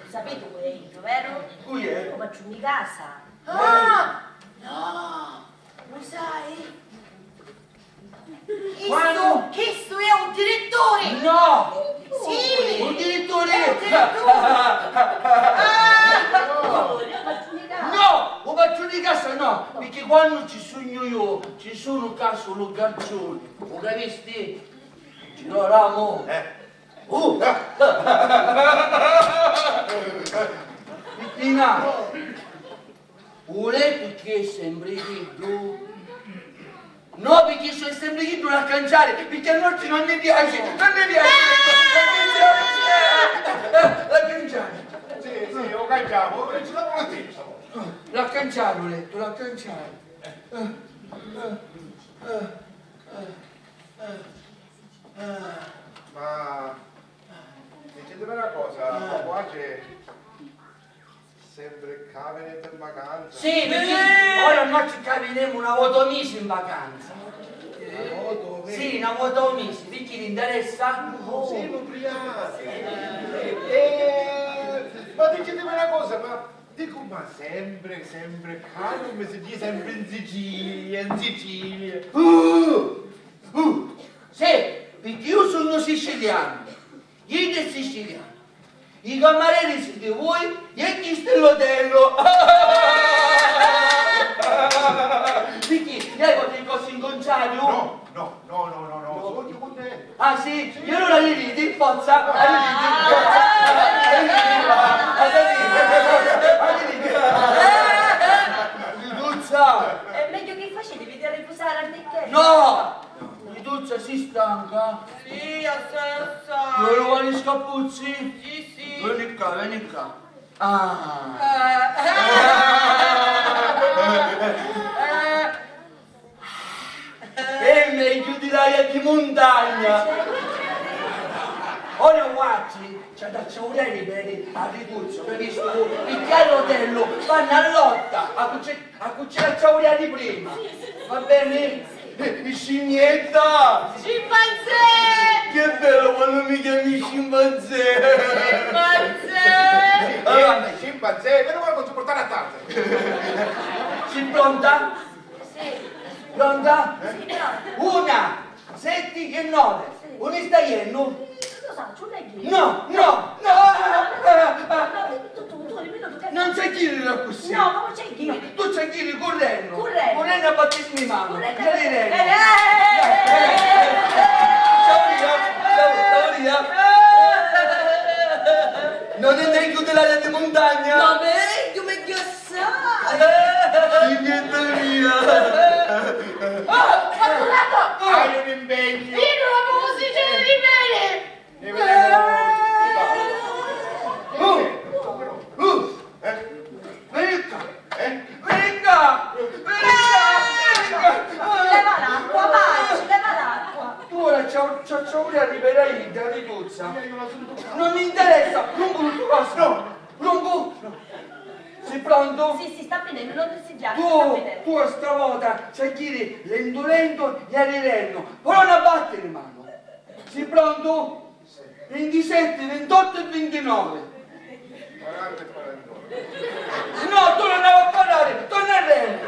[SPEAKER 3] Sapete qual è io, vero?
[SPEAKER 8] Qui è?
[SPEAKER 3] Lo faccio in casa.
[SPEAKER 7] Ah, no, lo sai?
[SPEAKER 8] Quando?
[SPEAKER 7] Questo è un direttore.
[SPEAKER 8] No!
[SPEAKER 7] Sì.
[SPEAKER 8] Un direttore! No! Un faccio di casa no! Perché quando ci sogno io, ci sono caso lo garcione. Lo capisti? Girolamo! Pittina! Volete che sembri tu? No, perché sono sempre io a cangiare, perché a noi non mi piace, la cangiare.
[SPEAKER 4] Sì, lo cangiamo, ci lavoro a te,
[SPEAKER 8] La cangiare, ho letto, la cangiare.
[SPEAKER 4] Ma dicete una cosa, qua c'è sempre cavenet in vacanza.
[SPEAKER 8] Sì, perché ora noi ci capiamo una volta mese in vacanza. Sì, una volta mese, perché ti interessa?
[SPEAKER 4] Siamo ubriachi. Ma dicetemi una cosa, ma dico, ma sempre caro, come si dice sempre in Sicilia.
[SPEAKER 8] Sì, perché io sono siciliano, io sono siciliano. I camerieri siete voi e chi sta l'hotello. Perché? Lei vuole il costo in contrario?
[SPEAKER 4] No, sono contento.
[SPEAKER 8] Ah sì? E allora gli ridi, forza! Riduzza!
[SPEAKER 3] È meglio che facevi vedere riposare al decchetto.
[SPEAKER 8] No! Riduzza si stanca?
[SPEAKER 7] Sì, Maria, sai.
[SPEAKER 8] Tu lo vuoi gli scapuzzi?
[SPEAKER 7] Sì, sì.
[SPEAKER 8] Vieni qua, vieni qua. Ah. E meglio di l'aria di montagna. Ora guardi, c'è da ciaurelli bene a Rituzzo, che visto il chiarotello vanno a lotta a cucire ciaurelli prima. Va bene? Scimmietta!
[SPEAKER 7] Scimpanzé!
[SPEAKER 8] Che bello quando mi chiami scimpanzé!
[SPEAKER 7] Scimpanzé!
[SPEAKER 8] Allora,
[SPEAKER 4] Scimpanzé, me lo vuoi portare a tavola?
[SPEAKER 8] sei pronta?
[SPEAKER 3] Sì.
[SPEAKER 8] Pronta?
[SPEAKER 3] Sì, però.
[SPEAKER 8] 1, 7 e 9. Un staglieno?
[SPEAKER 3] Scusa, tu leghi?
[SPEAKER 8] No!
[SPEAKER 3] No, tu, nemmeno tu che...
[SPEAKER 8] Non c'è chi era così!
[SPEAKER 3] No, ma non c'è chi?
[SPEAKER 8] No, tu c'è chi correndo!
[SPEAKER 3] Correndo.
[SPEAKER 8] Correndo a battermi in mano!
[SPEAKER 3] Correndo.
[SPEAKER 8] Vieni, Reno. Ciao, Ria! Non è meglio dell'area di montagna!
[SPEAKER 3] Ma meglio assai!
[SPEAKER 8] Scimmietta mia!
[SPEAKER 7] Fatturato!
[SPEAKER 4] Hai un impegno!
[SPEAKER 7] Vieni la musica di bene!
[SPEAKER 4] E vedremo.
[SPEAKER 8] Vieni qua! Vieni qua!
[SPEAKER 3] Leva l'acqua, vai, leva l'acqua!
[SPEAKER 8] Tu ora c'ho una libera Ida di puzza. Non mi interessa, non brutto cosa. No, non. Sei pronto?
[SPEAKER 3] Sì, sta finendo, non si già, sta finendo.
[SPEAKER 8] Tu stavolta c'è chi lento lento e arrivendo. Però non battere in mano. Sei pronto? 27, 28 e 29.
[SPEAKER 4] 40 e 41.
[SPEAKER 8] No, tu non andavi a parlare, torna a rendo.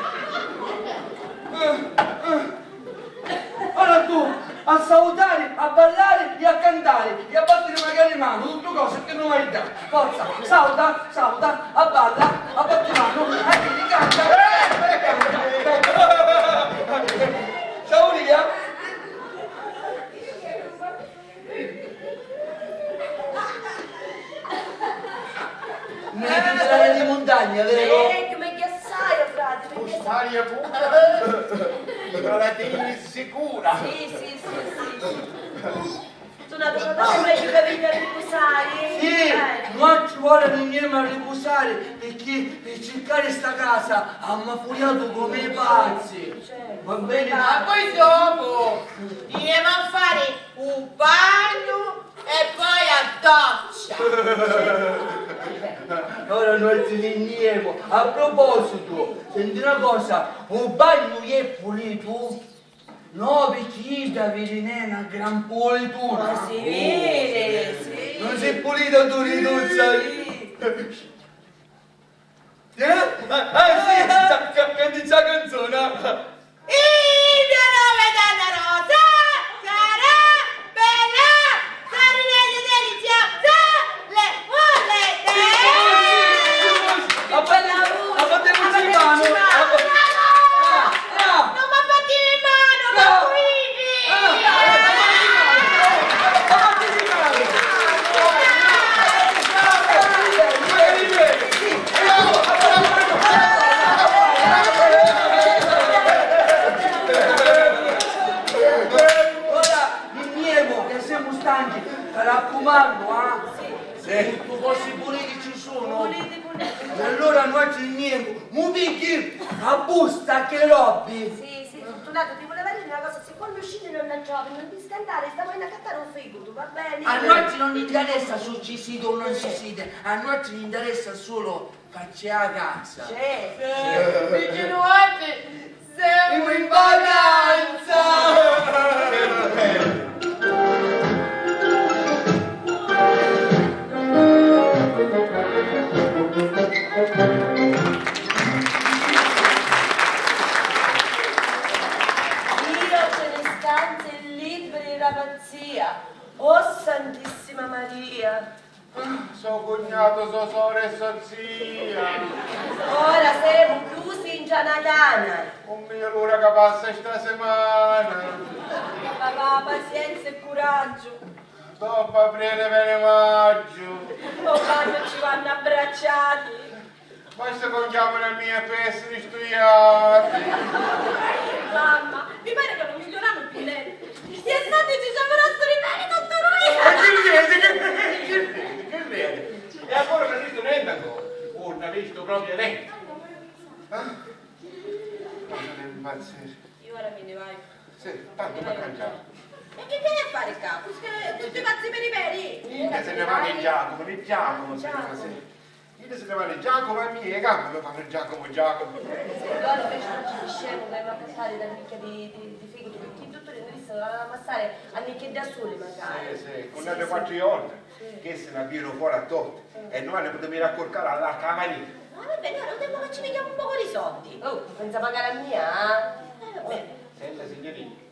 [SPEAKER 8] Allora tu a salutare, a ballare e a cantare e a battere magari in mano, tutte cose che non hai dato. Forza, saluta, a balla, a battere mano, a chi canta. Ciao Ria. Nell'area di montagna, vero?
[SPEAKER 3] Meglio assai, frate, meglio assai.
[SPEAKER 4] Aria pura, la tieni sicura.
[SPEAKER 3] Sì. Tu non hai meglio che venire a riposare?
[SPEAKER 8] Sì, non ci vuole venire a riposare perché per cercare sta casa hanno furiato come i pazzi. Va bene?
[SPEAKER 7] Ma poi dopo diremo a fare un bagno e poi a doccia.
[SPEAKER 8] Ora noi ci veniamo. A proposito, senti una cosa, un bagno è pulito? No, perché da vedere una gran pulitura.
[SPEAKER 3] Ma si vede, sì.
[SPEAKER 8] Non sei pulita tu, Riduzza? Sì, canti la canzone.
[SPEAKER 7] Il mio nome è Donna Rosa, sarà bella, sarinese deliziosa, le volete?
[SPEAKER 8] A batterci in mano.
[SPEAKER 7] Non mi batti in mano, ma
[SPEAKER 8] raccomando, sì. Tu fossi puliti ci sono. E allora noi ci niemo. Mu picchi a busta che robbi.
[SPEAKER 3] Sì, fortunato, ti volevo dire una cosa, se quando uscite non la trovi, non ti scandare, stiamo in a cattare un figo, tu va bene?
[SPEAKER 8] A noi ci non interessa se ci siete o non ci siete, a noi ci interessa solo farci a casa.
[SPEAKER 7] perché noi siamo in vacanza!
[SPEAKER 3] Oh Santissima Maria!
[SPEAKER 4] So cognato, so sorella e so zia.
[SPEAKER 3] Ora siamo chiusi in Gianadana.
[SPEAKER 4] Un mio l'ora che passa stasera.
[SPEAKER 3] Papà, pazienza e coraggio.
[SPEAKER 4] Dopo aprile per maggio.
[SPEAKER 3] Oh, quando ci vanno abbracciati.
[SPEAKER 4] Basta conchiamo le mie peste studiate.
[SPEAKER 3] Mamma, mi pare che non migliorano più lei. Gli estati ci siamo rotto i piedi tutto
[SPEAKER 4] proprio evento. Ah? Non è impazzire.
[SPEAKER 7] Io ora me ne vai.
[SPEAKER 4] Sì, tanto per cangiare.
[SPEAKER 7] E che viene a fare il capo? Tutti pazzi per i peri?
[SPEAKER 4] Se ne va di Giacomo, di Giacomo. Se ne va di Giacomo e mie gambe mi fanno Giacomo.
[SPEAKER 3] Allora invece non ci scemo, dobbiamo passare da nicchia di fegato, perché il dottore Nerissa doveva passare a nicchia da sole magari.
[SPEAKER 4] Sì, con le 4 ore, che se ne abbiano fuori a tutti. E noi ne potevo raccorcare alla camarina.
[SPEAKER 3] Ma vabbè, noi non dobbiamo che ci vediamo un po' di soldi. Oh, senza pagare a mia, vabbè.
[SPEAKER 4] Senta signorina,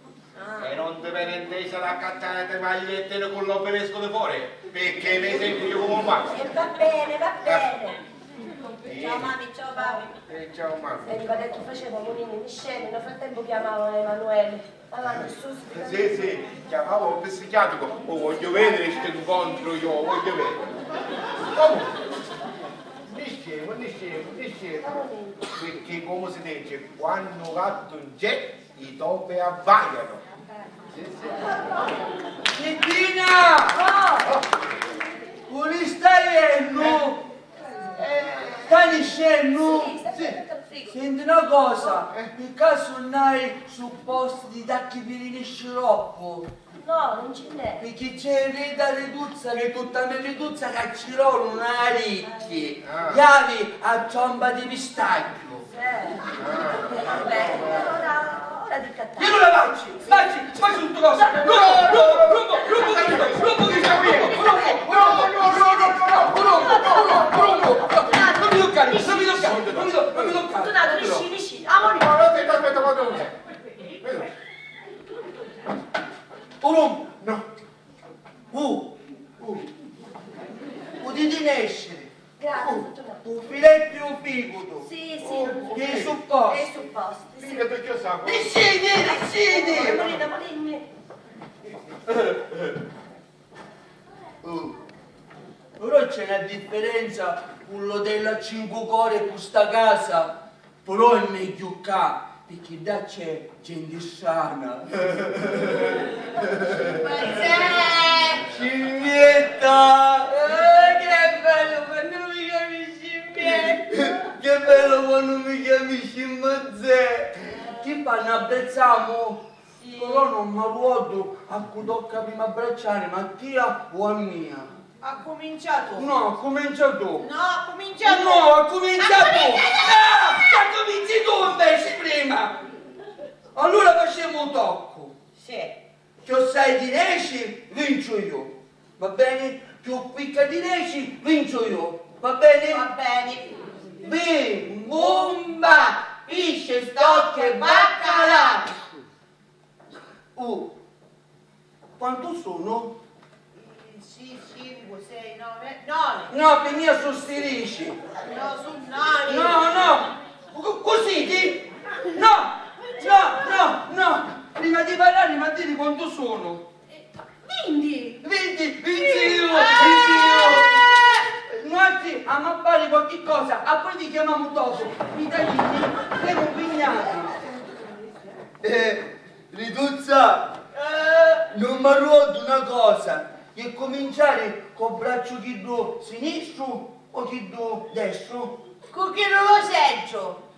[SPEAKER 4] e non ti viene intesa da accattare le magliette con l'obelisco di fuori, perché mi senti io come un pazzo.
[SPEAKER 3] E va bene, va bene.
[SPEAKER 7] Ciao mami, ciao papi.
[SPEAKER 4] Ciao mamma.
[SPEAKER 3] Senti, guarda che facevo, Monini, mi scemi, nel frattempo chiamavo Emanuele. Avanti, su,
[SPEAKER 4] Sì, chiamavo un psichiatrico, voglio vedere questo incontro io, voglio vedere. Comunque, ne scemo, perché come si dice, quando gatto non c'è, i topi abbaiano.
[SPEAKER 8] Cettina! Come stai? Stai scendo? Senti una cosa, per caso non hai supposto di tacchi pirini e sciroppo?
[SPEAKER 3] No, non ce n'è.
[SPEAKER 8] Perché c'è Rita Riduzza che tutta me Riduzza che a Cirolo non ha ricchi. Chiavi a ciomba di pistacchio.
[SPEAKER 3] Vabbè, ora di cattare.
[SPEAKER 8] Io non la faccio tutto cosa. Non mi toccare.
[SPEAKER 3] Donato, lisci. Amore.
[SPEAKER 4] Aspetta, quando c'è?
[SPEAKER 8] No. Uditi nescere.
[SPEAKER 3] Grazie, Fortunato.
[SPEAKER 8] Un filetto e un piccolo.
[SPEAKER 3] Sì.
[SPEAKER 8] Che è supposto.
[SPEAKER 3] È supposto.
[SPEAKER 4] Mica te che sa.
[SPEAKER 8] Decidi.
[SPEAKER 3] Molina.
[SPEAKER 8] Però c'è una differenza con l'hotel a 5 cuori e questa casa. Però è meglio qua, perché da c'è gente sana. Scimmietta! Che bello quando mi chiami scimmietta! Che bello quando mi chiami scimmazze! Ti fanno abbracciamo? Sì. Però non mi ruoto a cui tocca prima abbracciare Mattia o a mia.
[SPEAKER 7] Ha cominciato?
[SPEAKER 8] No, ha cominciato.
[SPEAKER 7] No, ha cominciato.
[SPEAKER 8] No, ha cominciato. Ha cominci tu invece prima. Allora facciamo un tocco.
[SPEAKER 7] Sì.
[SPEAKER 8] Più 6 di 10 vincio io. Va bene? Più picca di 10 vincio io. Va bene?
[SPEAKER 7] Va bene.
[SPEAKER 8] Bim, bomba, pisce, stocco e baccalà. Quanto sono?
[SPEAKER 7] 5, 6, 9.
[SPEAKER 8] No, per me sostirisci.
[SPEAKER 7] No, su 9.
[SPEAKER 8] No. Così ti? No. Prima di parlare, ma dimmi quanto sono.
[SPEAKER 3] 20.
[SPEAKER 8] Vinci io. Noi a mappare qualche cosa, a poi ti chiamiamo dopo. I taglini, siamo impegnati. Riduzza, non mi ruoto una cosa. Che cominciare col braccio chiddo sinistro o chiddo destro?
[SPEAKER 7] Con chi non lo sento?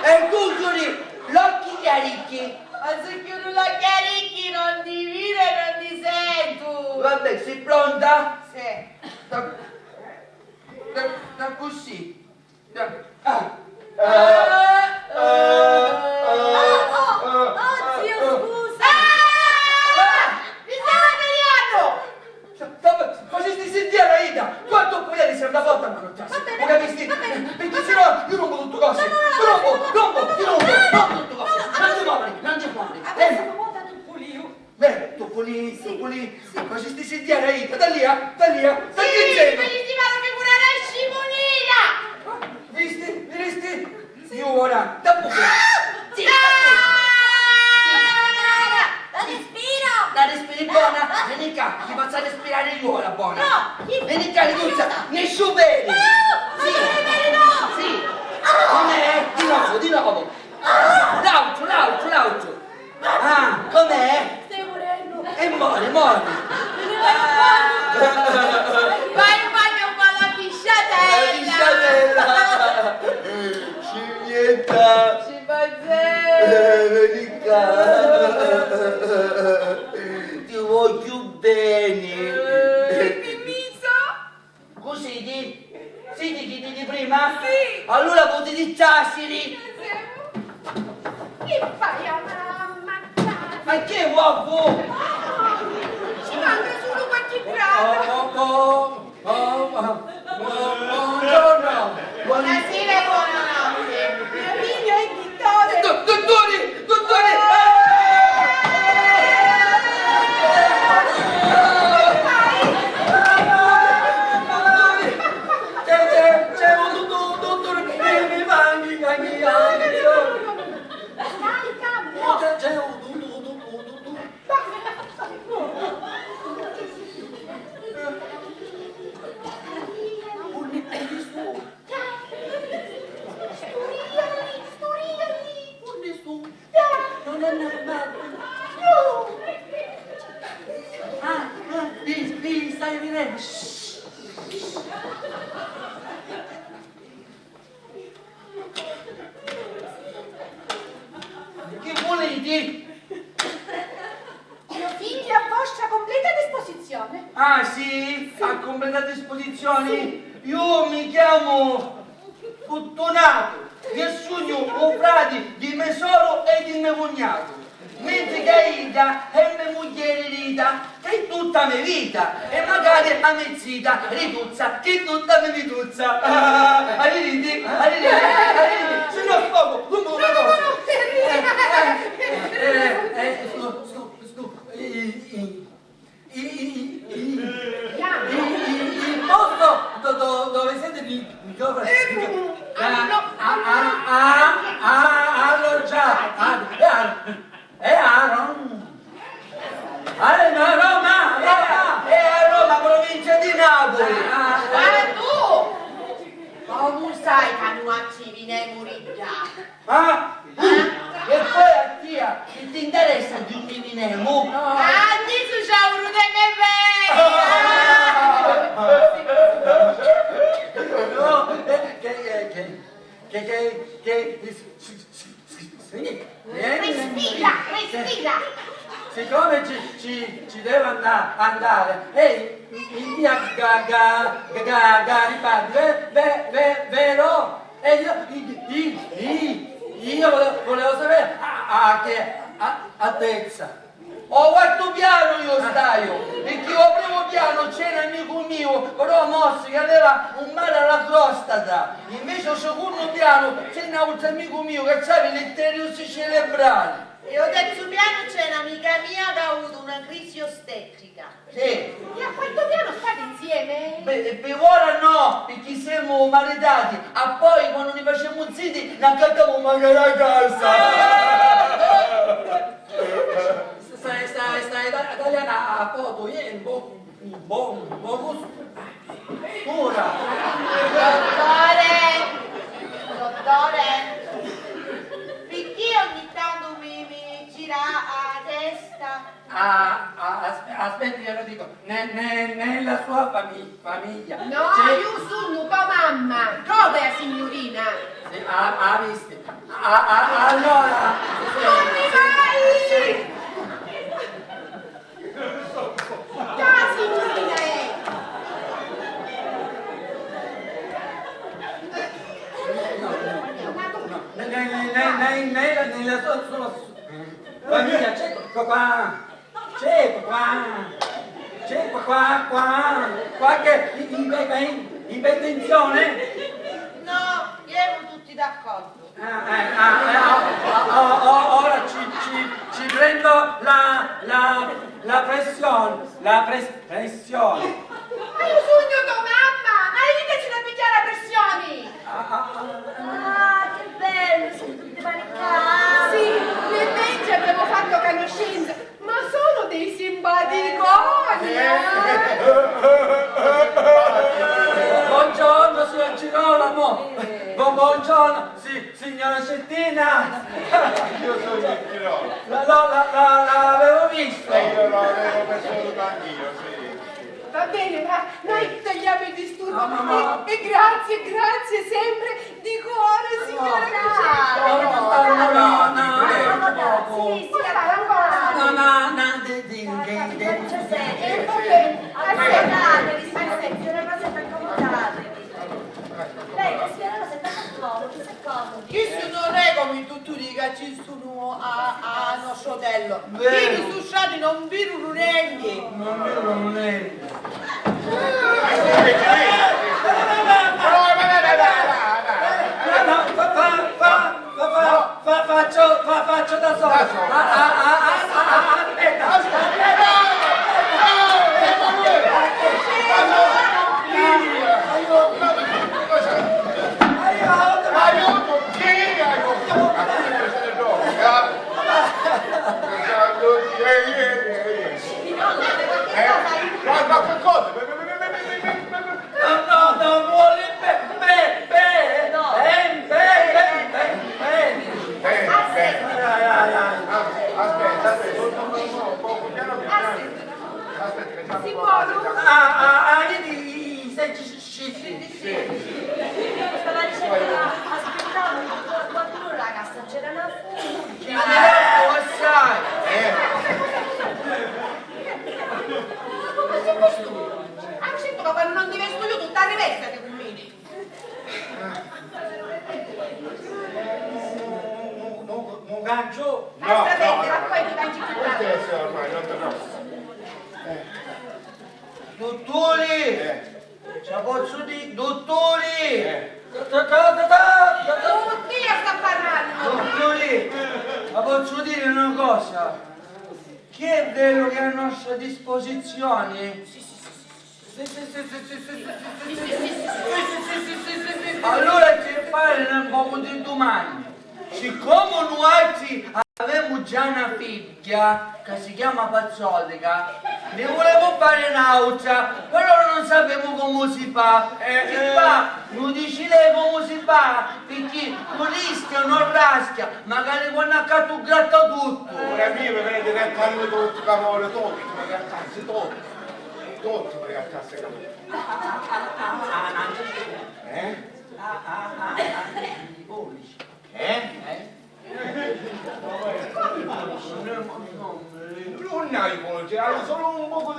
[SPEAKER 8] E tu chiudi l'occhi chiaricchi.
[SPEAKER 7] Ma se chiudo la chiaricchi non ti vedo e non ti sento.
[SPEAKER 8] Vabbè, sei pronta?
[SPEAKER 7] Sì.
[SPEAKER 8] Da così.
[SPEAKER 3] Zio, scusa.
[SPEAKER 7] Mi stavo tagliando!
[SPEAKER 8] Facesti sentire la Ida! Quanto poi eri una volta a mangiarsi? Lo capisci? Perché se no io rompo tutto cose! Rompo tutto cose! Non ti muovi! Beh, Topolini, facesti sentire la Ida! Da lì,
[SPEAKER 7] Sì, ma gli si fanno figurare a scimonina!
[SPEAKER 8] Visti? Io ora, da poco! La respiri buona? Vieni qua, ti faccio respirare io ora buona!
[SPEAKER 3] No!
[SPEAKER 8] Vieni qua, Riduzza! Nessuno bene!
[SPEAKER 3] No!
[SPEAKER 8] Sì! Com'è? Di nuovo! L'altro! Ah, com'è?
[SPEAKER 3] Stai morendo!
[SPEAKER 8] E muore!
[SPEAKER 7] Vai in bagno a fare la pisciata!
[SPEAKER 8] qua.
[SPEAKER 7] Ci fa zero.
[SPEAKER 8] Vieni qua. Ti voglio bene.
[SPEAKER 7] Mimisa?
[SPEAKER 8] Così ti prima?
[SPEAKER 7] Sì.
[SPEAKER 8] Allora potevi tassiri.
[SPEAKER 6] Che fai a mamma?
[SPEAKER 8] Ma che uovo?
[SPEAKER 6] Ci manca solo qualche grado.
[SPEAKER 8] Buongiorno.
[SPEAKER 7] Buonasera e buonanotte.
[SPEAKER 6] Mia figlia è Vittoria.
[SPEAKER 8] Dottori! C'è un dottore che mi mangi anche c'è un non è normale. Stai ridendo. Che volete?
[SPEAKER 6] Mio figlio a vostra completa disposizione.
[SPEAKER 8] Ah sì? A completa disposizione? Io mi chiamo Fortunato, io sono un frate di mio soro e di mio cognato. Mentre che Ida è mia moglie Rita, che è tutta mia vita, e magari a mezzita, rituzza, che è tutta mia vituzza. Arrivederci, se no sfogo, non me lo il posto dove siete mi copre a Roma, provincia di Napoli.
[SPEAKER 7] Ma tu? Come sai che non attivi nei muriglia?
[SPEAKER 8] E poi a tia, che ti interessa di un divinemo?
[SPEAKER 7] Adesso c'è uno dei miei
[SPEAKER 6] Respira.
[SPEAKER 8] Siccome ci devo andare, ehi, in via Garibaldi, vero? E io volevo sapere a che altezza. O quarto piano io staio, perché al primo piano c'era un amico mio, però mosso che aveva un male alla prostata. Invece al secondo piano c'era un altro amico mio che aveva l'etteriosi cerebrale.
[SPEAKER 7] E al terzo piano c'è un'amica mia che ha avuto una crisi ostetrica.
[SPEAKER 8] Sì.
[SPEAKER 6] E a quanto piano state insieme?
[SPEAKER 8] Per ora no, perché siamo maritati, a poi quando ne facciamo zitti, non caccamo magari a casa. Stai italiana a foto, io un buon ora.
[SPEAKER 7] Dottore, perché ogni tanto mi gira a testa?
[SPEAKER 8] Aspetti, glielo dico, nella sua famiglia.
[SPEAKER 6] No, io sono tua mamma. Dove signorina?
[SPEAKER 8] Visto. Allora.
[SPEAKER 6] Non mi vai! Già, signorina è!
[SPEAKER 8] Nella sua famiglia c'è qualche invenzione?
[SPEAKER 7] No, siamo tutti d'accordo.
[SPEAKER 8] Ora ci prendo la pressione. Pressione.
[SPEAKER 6] Ma io sogno tua mamma! Aiutaci a pigliare la pressione!
[SPEAKER 3] Che bello, siete tutti maricati.
[SPEAKER 6] Sì, realmente abbiamo fatto conoscenza, ma sono dei simpaticoni!
[SPEAKER 8] Buongiorno, signor Girolamo. Buongiorno, signora Cettina.
[SPEAKER 4] Io sono il Girolamo.
[SPEAKER 8] L'avevo visto.
[SPEAKER 4] Io l'avevo perso anch'io, sì.
[SPEAKER 6] Va bene, ma noi togliamo il disturbo e grazie sempre di cuore, signora
[SPEAKER 3] Lei, la signora si sta comodo.
[SPEAKER 7] Questo non è come tu dica, ci sono a nostro fratello. Vieni su sciati, non viru neanche.
[SPEAKER 8] Non vedo niente. Faccio da solo.
[SPEAKER 3] Stava dicendo, aspettavo qualcuno la cassa, c'era una
[SPEAKER 7] Ma quando non ti vesto io tutta rivestati con me.
[SPEAKER 5] Un gancio?
[SPEAKER 7] Basta prendere, poi ti mangi più tardi.
[SPEAKER 4] Ormai, non te
[SPEAKER 8] Dottori! Ce la posso dire? Dottori!
[SPEAKER 7] Tutti sta parlando.
[SPEAKER 8] Dottori! Ma posso dire una cosa? Che è vero che è a nostra disposizione? Allora c'è fare un po' di domande. Siccome noi avevamo già una figlia che si chiama Pazzolica, ne volevo fare un'altra, però non sapevo come si fa. Che fa? Non dici lei come si fa? Perché non rischia, non raschia, magari quando accatto un gratta tutto.
[SPEAKER 4] Ora mio mi prende che fanno tutti cavolo, tutti, ma grattasse tutti. Tutti per grattasse cavolo. Non hai polci, hai solo un po'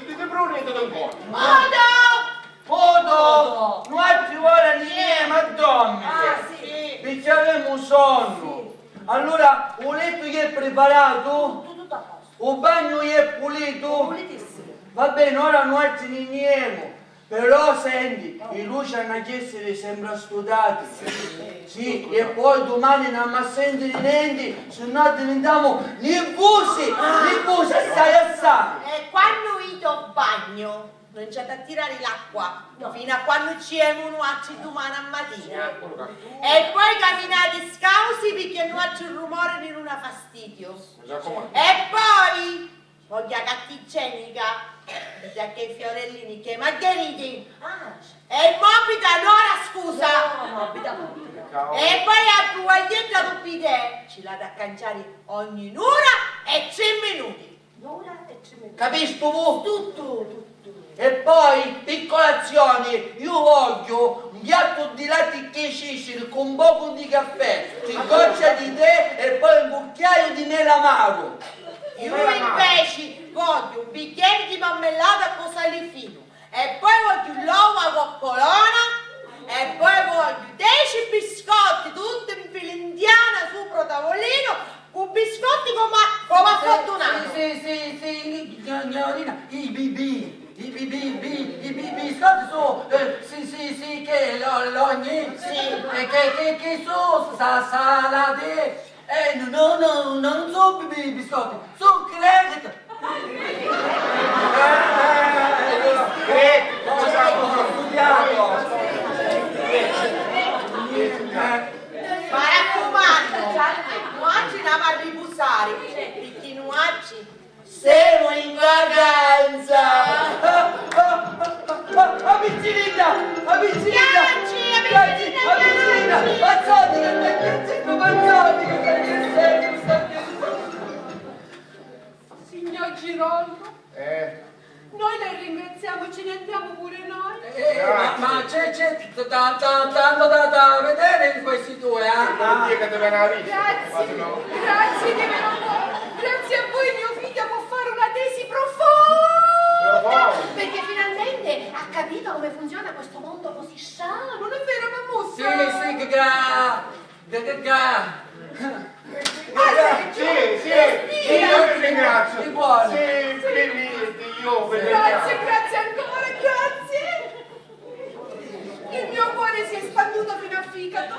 [SPEAKER 4] di brunetto del corpo.
[SPEAKER 8] Foto! Non ci vuole niente, ma dormi!
[SPEAKER 3] sì.
[SPEAKER 8] Perché avevamo sonno! Allora, un letto gli è preparato?
[SPEAKER 3] Tutto a posto.
[SPEAKER 8] Un bagno gli è pulito?
[SPEAKER 3] Pulitissimo.
[SPEAKER 8] Va bene, ora noi ci riniamo. Però senti, i luci hanno chiesto di sembra studati. Sì, e poi domani non mi sentire niente, se no diventiamo nervosi, stai assai.
[SPEAKER 7] E quando io bagno, non c'è da tirare l'acqua, fino a quando ci siamo noi domani a mattina. E poi camminate scausi perché noi c'è il rumore di non ha fastidio. E poi, voglio catticenica. Perché i fiorellini che margheriti e mobita allora scusa
[SPEAKER 3] Mobita.
[SPEAKER 7] e poi a pruvaglietta tuppite ci la da canciare ogni ora e 5 minuti
[SPEAKER 3] L'ora e 5 minuti.
[SPEAKER 8] Capisci tu?
[SPEAKER 7] tutto
[SPEAKER 8] E poi, piccolazione, io voglio un piatto di latte che Cicili con un poco di caffè, una goccia di tè e poi un cucchiaio di mele amaro.
[SPEAKER 7] io invece voglio un bicchiere di marmellata con sale fino e poi voglio l'uovo coccolona e poi voglio 10 biscotti tutti in fila indiana sopra tavolino con biscotti come fortunato.
[SPEAKER 8] Sì, signorina, i biscotti sono, sì, che l'ogni, che sono salate, no, non sono biscotti, sono crediti.
[SPEAKER 7] Ma raccomando, noi ci andiamo a riposare perché noi
[SPEAKER 8] Siamo in vacanza! Avvicinita!
[SPEAKER 6] Signor Girolamo, ce ne andiamo pure noi.
[SPEAKER 8] Ma c'è tanto da vedere in questi due,
[SPEAKER 4] Non dire che te ne hai visto.
[SPEAKER 6] Grazie, grazie che me lo grazie a voi mio figlio può fare una tesi profonda.
[SPEAKER 3] Perché finalmente ha capito come funziona questo mondo così sano.
[SPEAKER 6] Non è vero, mamma?
[SPEAKER 8] Sì,
[SPEAKER 4] Sì, io vi ringrazio.
[SPEAKER 8] Ti buono.
[SPEAKER 4] Sì, benissimo, io vi
[SPEAKER 6] Grazie,
[SPEAKER 4] ringrazio.
[SPEAKER 6] grazie ancora, grazie. Il mio cuore si è spanduto fino al fegato.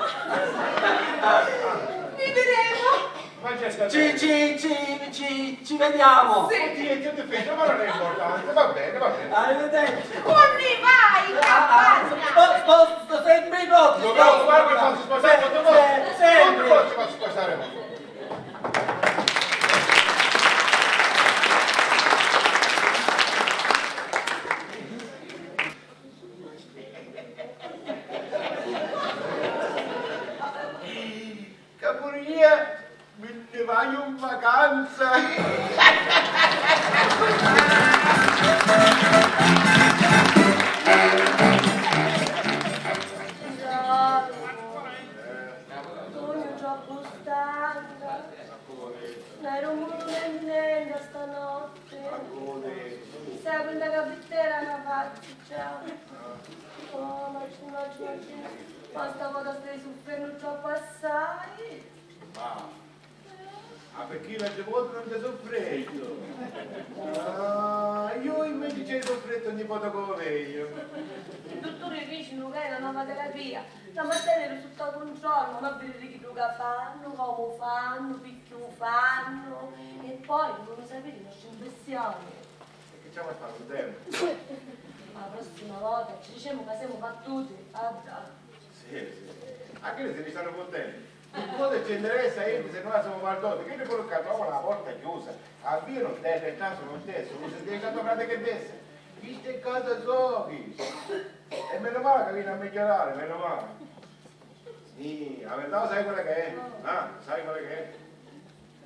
[SPEAKER 6] Vivremo.
[SPEAKER 4] Ma c'è stato...
[SPEAKER 8] Ci vediamo.
[SPEAKER 4] Che ti fece, ma non è importante. Va bene.
[SPEAKER 8] Arrivederci.
[SPEAKER 6] Conny, vai, campagna.
[SPEAKER 8] Posso sempre dopo.
[SPEAKER 4] Non preoccupare che posso sposare con te.
[SPEAKER 8] Sempre.
[SPEAKER 4] Non posso sposare con te. Caporia, me ne vai in vacanza.
[SPEAKER 3] Sono troppo stanca. Non ero molto niente stanotte. Sai quella capittera che faccio, ciao. Oh, ma stavolta stai soffrendo troppo assai.
[SPEAKER 4] Ma perché la volta non ti soffretto? Io invece ci ho soffretto ogni volta come io.
[SPEAKER 3] Il dottore dice che è una nuova terapia. Stamattina ero sotto controllo, ma vedere che fanno, come fanno, perché fanno. E poi non sapete le nostre impressioni.
[SPEAKER 4] E che ci ha fatto un tempo?
[SPEAKER 3] La prossima volta ci diciamo che siamo battuti.
[SPEAKER 4] Sì. Anche se mi stanno contenti. Il modo ci interessa se noi siamo guardati, che ne può trovo la porta chiusa, avvio non te, il caso non te, sono sentito tanto grande che desse. Queste cose sono, e meno male che viene a migliorare, meno male. Sì, la verità sai quella che è? Sai quella che è?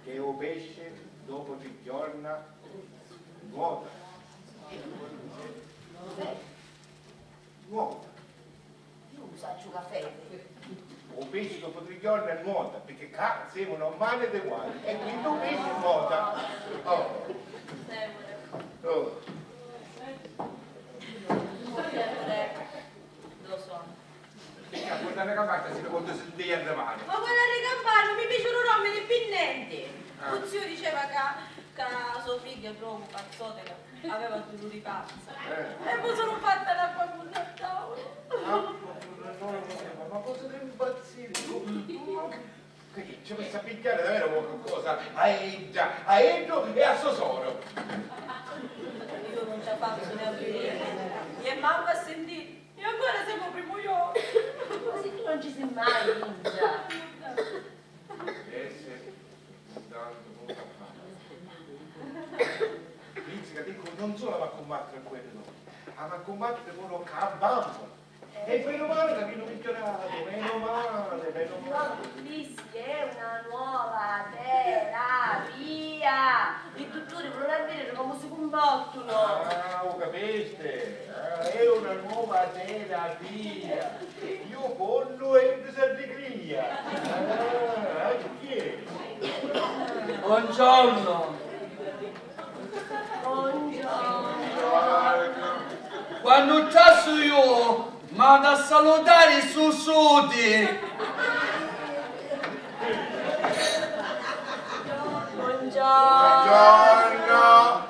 [SPEAKER 4] Che un pesce dopo 3 giorni nuota. Nuota.
[SPEAKER 3] Io uso caffè.
[SPEAKER 4] Un pesce dopo 3 giorni nuota, perché siamo normali ed uguali, e quindi un pesce nuota.
[SPEAKER 7] Lo so.
[SPEAKER 4] Perché a guardare la campagna si quando si deve arrivare.
[SPEAKER 7] Ma quella di campagna mi piacciono romme di pinnenti. Lo zio diceva che suo figlio troppo cazzote che aveva dolore di pazza. E poi sono fatta l'acqua con il tavolo.
[SPEAKER 4] Ma cosa devi impazzire? Che ci pensa a picchiare davvero qualcosa a Edro e a Sosoro.
[SPEAKER 7] Io non ci faccio neanche io. E mamma ha sentito. E ancora siamo primo io.
[SPEAKER 3] Così tu non ci sei mai, Ninja.
[SPEAKER 4] Inizia dico non solo a combattere quello, ma a combattere quello che ha bamba. E meno male che abbiamo migliorato, meno male.
[SPEAKER 3] Lì è una nuova terapia. I dottori vogliono vedere come si combattono.
[SPEAKER 4] Lo capiste? È una nuova terapia. Io pollo e allegria. Che?
[SPEAKER 8] Buongiorno.
[SPEAKER 3] Buongiorno.
[SPEAKER 8] Quando tasso io, vado a salutare i sussuti.
[SPEAKER 4] Buongiorno.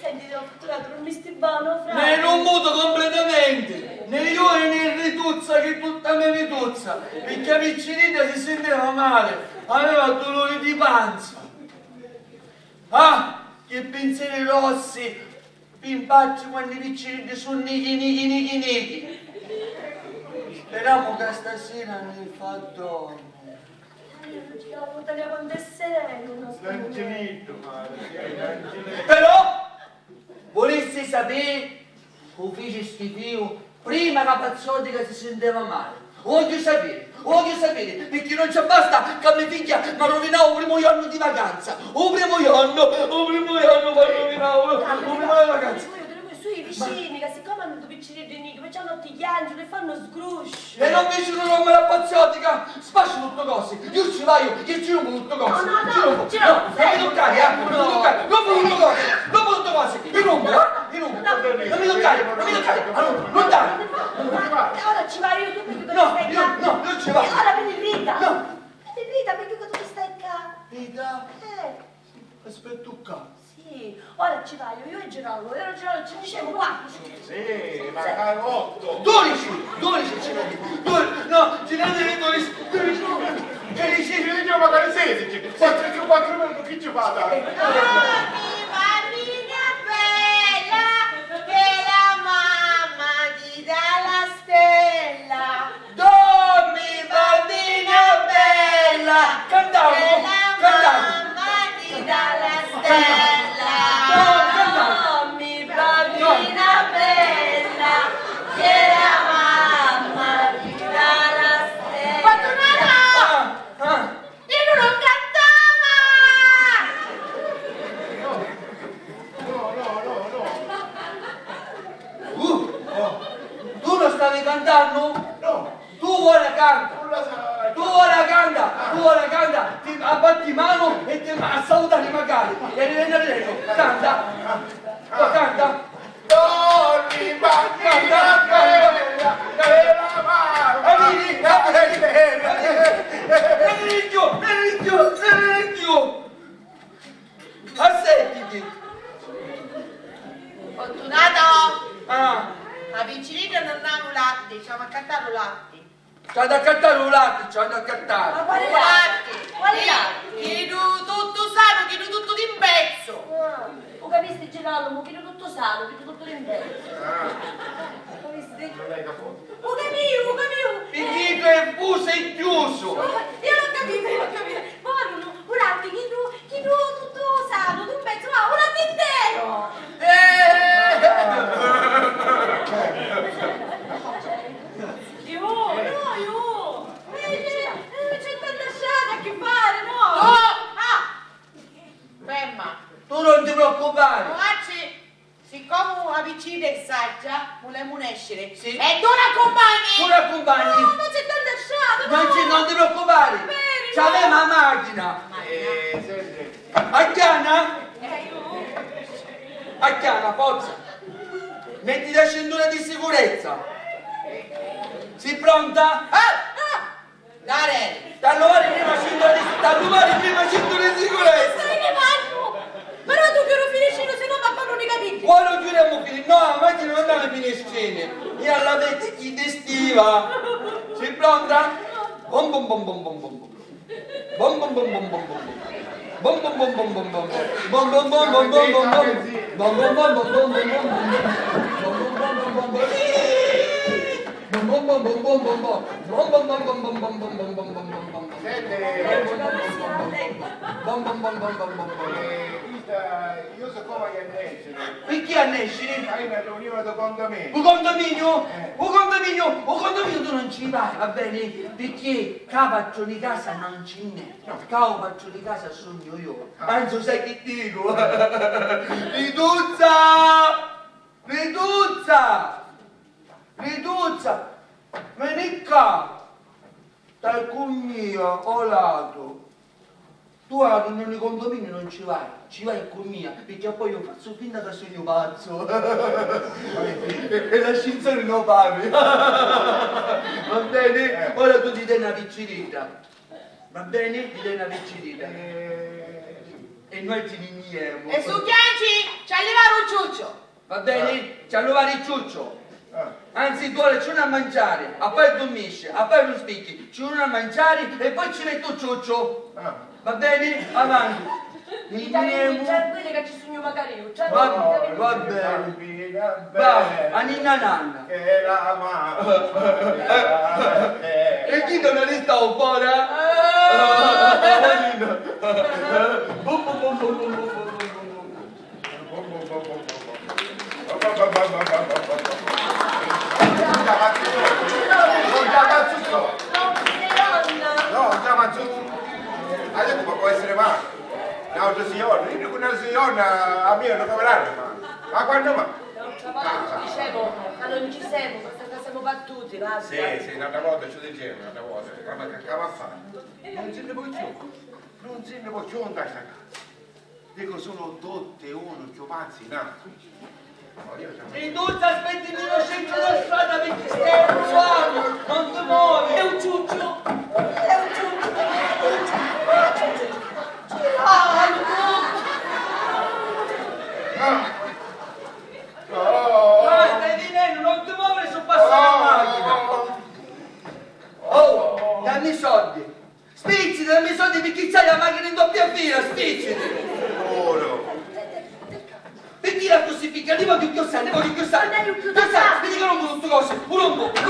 [SPEAKER 3] Senti, ho trovato un mistibano, fra.
[SPEAKER 8] Ne non muto completamente. Né io né il rituzza che tutta me rituzza. Perché la piccinita si sentiva male. Aveva dolore di panza. Che pensieri rossi. Pimpacci quando i piccini sono nichi. Speriamo che stasera ne fa dormire.
[SPEAKER 3] Non ci devo portare quando è sereno.
[SPEAKER 4] L'angelito, l'angelito.
[SPEAKER 8] Però, volessi sapere, lo fece schifio prima che Pazzotti che si sentiva male. Voglio sapere, perché non ci basta che mia figlia mi ha rovinato il primo giorno di vacanza. Il primo giorno mi ha rovinato il primo giorno di vacanza.
[SPEAKER 3] vicini che siccome hanno due piccini di nido, perciò non ti chiangano e fanno sgruscio.
[SPEAKER 8] E non vicino non me la pazziotica, spaccio tutto cose. Io ci vai, io ci rubo tutto cose.
[SPEAKER 3] No,
[SPEAKER 8] non mi toccare, non mi toccare, non tutto cose, non tutto cose. Io rubo, non mi toccare, allora, non dare.
[SPEAKER 3] Ora ci vai io tu perché tu
[SPEAKER 8] No,
[SPEAKER 3] stai
[SPEAKER 8] io,
[SPEAKER 3] qua.
[SPEAKER 8] no, io ci vado.
[SPEAKER 3] Ora vieni Rita.
[SPEAKER 8] No.
[SPEAKER 3] Vieni Rita perché tu stai qua.
[SPEAKER 8] Rita,
[SPEAKER 5] Aspetta qua.
[SPEAKER 3] Sì, ora ci vai io e Gerolamo, io e Gerolamo ci diciamo 4.
[SPEAKER 4] Sì, ma carotto.
[SPEAKER 8] 12 ci vedi. No, ce ne devi 12.
[SPEAKER 4] Io magari 16. 4 minuti, chi ci fa?
[SPEAKER 7] Bambina bella, che la mamma ti dà la stella.
[SPEAKER 8] Dormi, bambina bella. Cantavo,
[SPEAKER 7] Che la mamma ti dà la stella.
[SPEAKER 3] Dormi, bambina bella, che la mamma ti dà la stella.
[SPEAKER 7] Fortunato! Io non cantava!
[SPEAKER 8] Tu non stavi cantando?
[SPEAKER 4] No.
[SPEAKER 8] Tu ora canta.
[SPEAKER 4] Non la sai.
[SPEAKER 8] Tu ora canta, ti abbatti mano e ti salutare magari. E rivenderemo. Canta. Canta.
[SPEAKER 4] Dormi, bambina bella, che la mamma ti dà la stella.
[SPEAKER 8] Vieni giù. Assettiti.
[SPEAKER 7] Fortunato!
[SPEAKER 8] Ah,
[SPEAKER 7] A Vicinito non hanno latte, ci hanno accattato latte.
[SPEAKER 8] c'ha da cattare un latte, c'ha da
[SPEAKER 3] Ma
[SPEAKER 8] cattare.
[SPEAKER 3] quale
[SPEAKER 7] Latte!
[SPEAKER 3] latte? Quale latte?
[SPEAKER 7] Chi tutto sano, chi tutto di pezzo.
[SPEAKER 3] Ho capito Gerolamo, che tutto sano, che tutto l'inverno. Ho visto? Ho capito.
[SPEAKER 8] Piccito e fuso e chiuso.
[SPEAKER 3] Io l'ho capito. Poi un attimo, chi tu tutto sano, tu un pezzo, ma un attimo intero. Io. C'è tanta lasciata a che fare, no?
[SPEAKER 7] Ferma.
[SPEAKER 8] Tu non ti preoccupare.
[SPEAKER 7] Oggi, siccome a Vicino assaggia, volevamo escere.
[SPEAKER 8] Sì.
[SPEAKER 7] E tu l'accompagni?
[SPEAKER 8] Tu l'accompagni.
[SPEAKER 3] No, ma c'è tanta lasciata, no?
[SPEAKER 8] Non ti preoccupare.
[SPEAKER 3] Bene,
[SPEAKER 8] C'aveva una macchina.
[SPEAKER 4] Senti.
[SPEAKER 8] A chiana, forza. Metti la cintura di sicurezza. Sei pronta?
[SPEAKER 7] Dare.
[SPEAKER 8] T'alluvare prima cintura di sicurezza.
[SPEAKER 3] Però tu che ero finiscino, se no papà non ne capisci.
[SPEAKER 8] Poi lo chiudiamo finire. No, la macchina non dà le finestrine. E alla vecchia chi destiva. Sei pronta? Bom bom bom bom bom bom. Bom bom bom bom bom bom. Bom bom bom bom bom bom. Bom bom bom bom bom bom bom. Bom bom bom bom bom bom bom. Bom bom bom bom bom bom. Bom bom bom bom bom bom bom. Bom bom bom bom bom bom bom bom bom bom bom bom. Bom bom bom bom bom bom.
[SPEAKER 4] Io so come che anneggiano.
[SPEAKER 8] Perché annesci?
[SPEAKER 4] Hai una riunione di condominio.
[SPEAKER 8] Un condominio? Un condominio tu non ci vai, va bene? Perché capaccio di casa non ce n'è. Capaccio di casa sogno io. Anzi, sai che dico? Riduzza! Vieni qua! Dal mio ho lato. Tu a riunione di condominio non ci vai con mia, perché poi io faccio finta che sono pazzo. E l'ascensore non parli. Va bene? Ora tu ti dai una piccerita. Va bene? Ti dai una piccerita. E noi ci veniamo.
[SPEAKER 7] E su Chianci, ci arriva un ciuccio.
[SPEAKER 8] Va bene? Ci alluvare il ciuccio. Anzi, tu ora c'è una a mangiare, a poi dormisce, a poi lo spicchi, c'è una a mangiare e poi ci metto il ciuccio. Va bene? Avanti.
[SPEAKER 3] Tranquilli che ci sogno magari io.
[SPEAKER 8] Va bene. Bravo, a ninna nanna.
[SPEAKER 4] Che la mamma.
[SPEAKER 8] E chi non ne sta fuori?
[SPEAKER 4] Adesso può essere male. Un'altra signora, io dico una signora a me non cavrare, ma quando mai?
[SPEAKER 3] l'altra volta ci dicevo, ma non ci siamo, perché siamo battuti, va?
[SPEAKER 4] Sì, un'altra volta ci dicevano, un'altra volta, ma che va a fare? Non se ne può più, non se ne può più andare a casa. Dico, sono tutti uno più pazzi nati.
[SPEAKER 8] E tu ti aspetti nel centro della strada perché stai un suono, non ti muovi.
[SPEAKER 3] È un ciuccio, è un ciuccio.
[SPEAKER 8] Ma stai venendo, non ti muovi su passare la macchina. Oh, dammi i soldi. Spizziti, dammi i soldi perché c'hai la macchina in doppia fila, spizziti. Perché la crucifica? Andiamo più chiusa, andiamo più chiusa. Vedi che non vuoi tutte cose. Non ti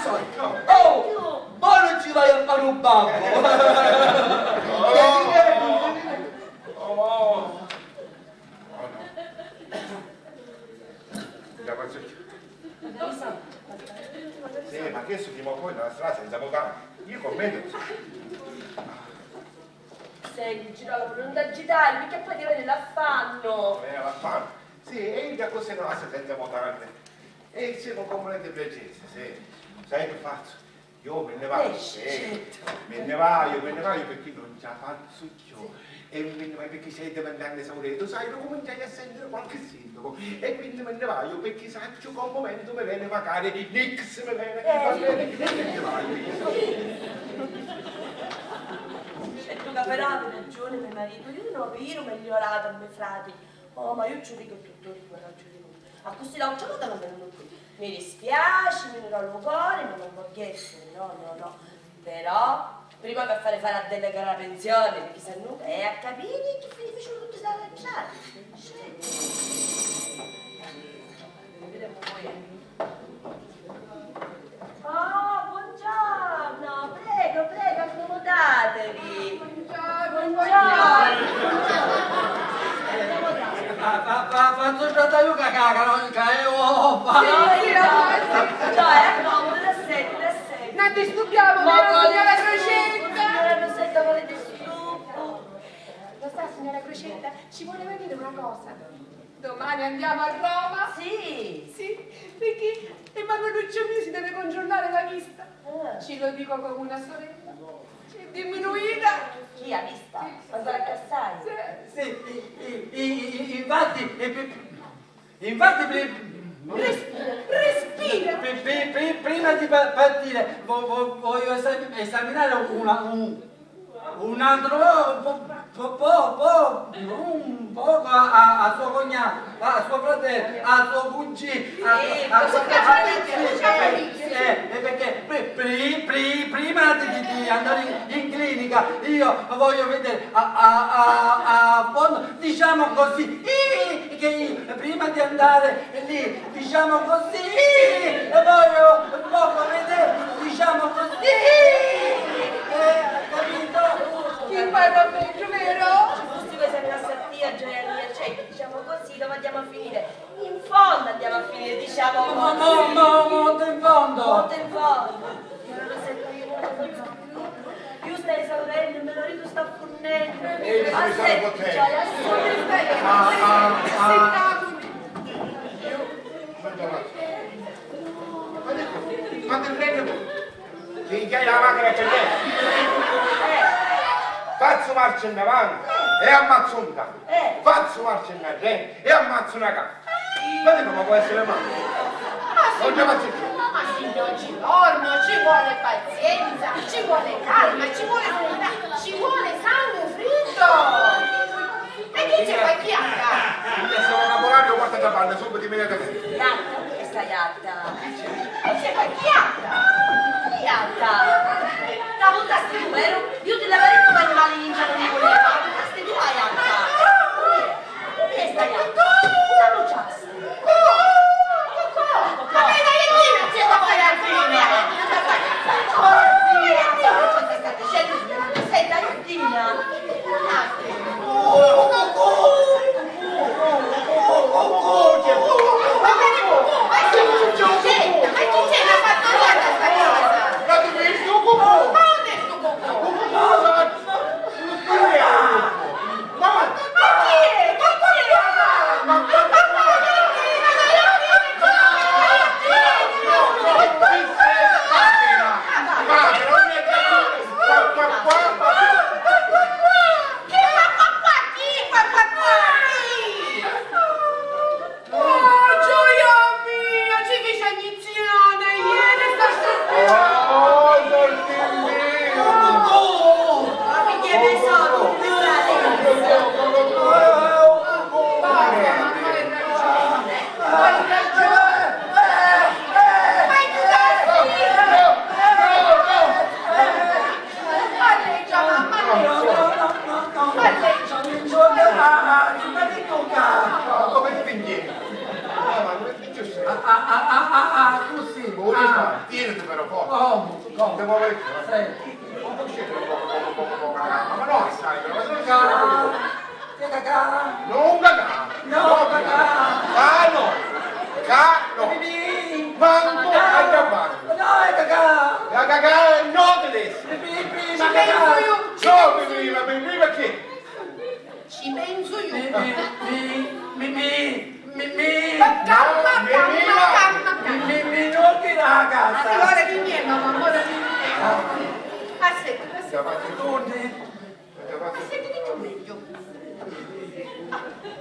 [SPEAKER 8] soldi. Oh, poi non ci vai a fare un babbo.
[SPEAKER 4] Sì, ma che stiamo poi nella strada senza votare? Io commento.
[SPEAKER 3] Senti, Girolamo, non ti agitare, perché poi ti viene l'affanno.
[SPEAKER 4] L'affanno? Sì, e da così non la senza votare. E siamo completamente precisi, sì. Sai che faccio? Io me ne vado, me ne vado perché non ce la faccio più. E me ne vado perché sei dipendente esaurito, sai, lo cominciai a sentire qualche sindaco. E quindi me ne vado perché sai che un momento mi viene magari Nix, mi viene, va bene, e me ne vado.
[SPEAKER 3] E tu però hai ragione, mio marito, io non ho migliorato a miei frati. Oh, ma io ci dico tutto di quella giudico. A questi da un giorno non vengono qui. Mi dispiace, mi non lo cuore, ma non voglio essere, no. Però, prima per fare a delegare la pensione, perché se no è a capire che fine facciano tutti da arrangiare. Vedremo poi. Oh, buongiorno, prego, accomodatevi. Buongiorno.
[SPEAKER 8] Faccio già da Luca caga, che ho
[SPEAKER 3] Accomodo, da sedi.
[SPEAKER 6] Non disturbiamo, vero, signora Crocetta?
[SPEAKER 3] Signora Rosetta, volete stuppo?
[SPEAKER 6] Lo sa, signora Crocetta, ci voleva dire una cosa. Domani andiamo a Roma?
[SPEAKER 3] Sì.
[SPEAKER 6] Perché Emanueluccio mio si deve congiornare la vista. Ce lo dico come una sorella. C'è diminuita.
[SPEAKER 3] Chi ha vista? Andare a cassare?
[SPEAKER 8] Sì, infatti,
[SPEAKER 6] Respira.
[SPEAKER 8] prima di partire voglio esaminare un altro un poco a suo cognato, a suo fratello, a suo cugino, perché prima di andare in clinica io voglio vedere a fondo, diciamo così, che prima di andare lì, diciamo così, voglio poco vedere, diciamo così, capito?
[SPEAKER 6] Chi parla peggio, vero?
[SPEAKER 3] Tutti voi siete rimasti a tia, Gioia, cioè, diciamo così, dove andiamo a finire? In fondo andiamo a finire, diciamo così.
[SPEAKER 8] Molto in fondo.
[SPEAKER 3] Molto in fondo. Signora Rosetta, io non lo faccio più. Io stai esaurendo, il mio marito sta fornendo. Aspetti, Gioia,
[SPEAKER 4] Ma te prendo? Finché la macchina per te. Faccio marcia in avanti e ammazzo un cane. Faccio marcia in avanti e ammazzo una casa. Ma come può essere male? Non ce la faccio più.
[SPEAKER 6] Ma signor Giorno, ci vuole pazienza, ci vuole calma, ci vuole sangue fritto. E chi c'è qua chi
[SPEAKER 4] Mi sono innamorato, guarda da palle, subito immediatamente.
[SPEAKER 3] Yatta, che stai Yatta?
[SPEAKER 6] Chi c'è qua chi
[SPEAKER 3] Yatta? La buttasti tu, vero? Io ti l'avevo detto che animali ninja non li voleva. La buttasti tu, Yatta? Che stai Yatta? La bruciasti.
[SPEAKER 6] Ma che dai lì, c'è da fare al fine?
[SPEAKER 3] Sei Yatina?
[SPEAKER 8] cacà.
[SPEAKER 4] Non cacà.
[SPEAKER 8] No, cacà.
[SPEAKER 4] Cano. Cano.
[SPEAKER 8] Pipì.
[SPEAKER 4] Manco a cavallo.
[SPEAKER 8] No, è cacà.
[SPEAKER 4] La cacà no tedesco.
[SPEAKER 8] Pipì,
[SPEAKER 6] Ci
[SPEAKER 8] ma
[SPEAKER 6] penso
[SPEAKER 8] cacà.
[SPEAKER 6] io.
[SPEAKER 4] No, mi perché?
[SPEAKER 6] Ci penso io.
[SPEAKER 8] Mimì.
[SPEAKER 6] Ma calma.
[SPEAKER 8] Mimì, non ti la casa.
[SPEAKER 6] Allora di mia mamma, ora di mia. Aspetta. Aspetta di più meglio.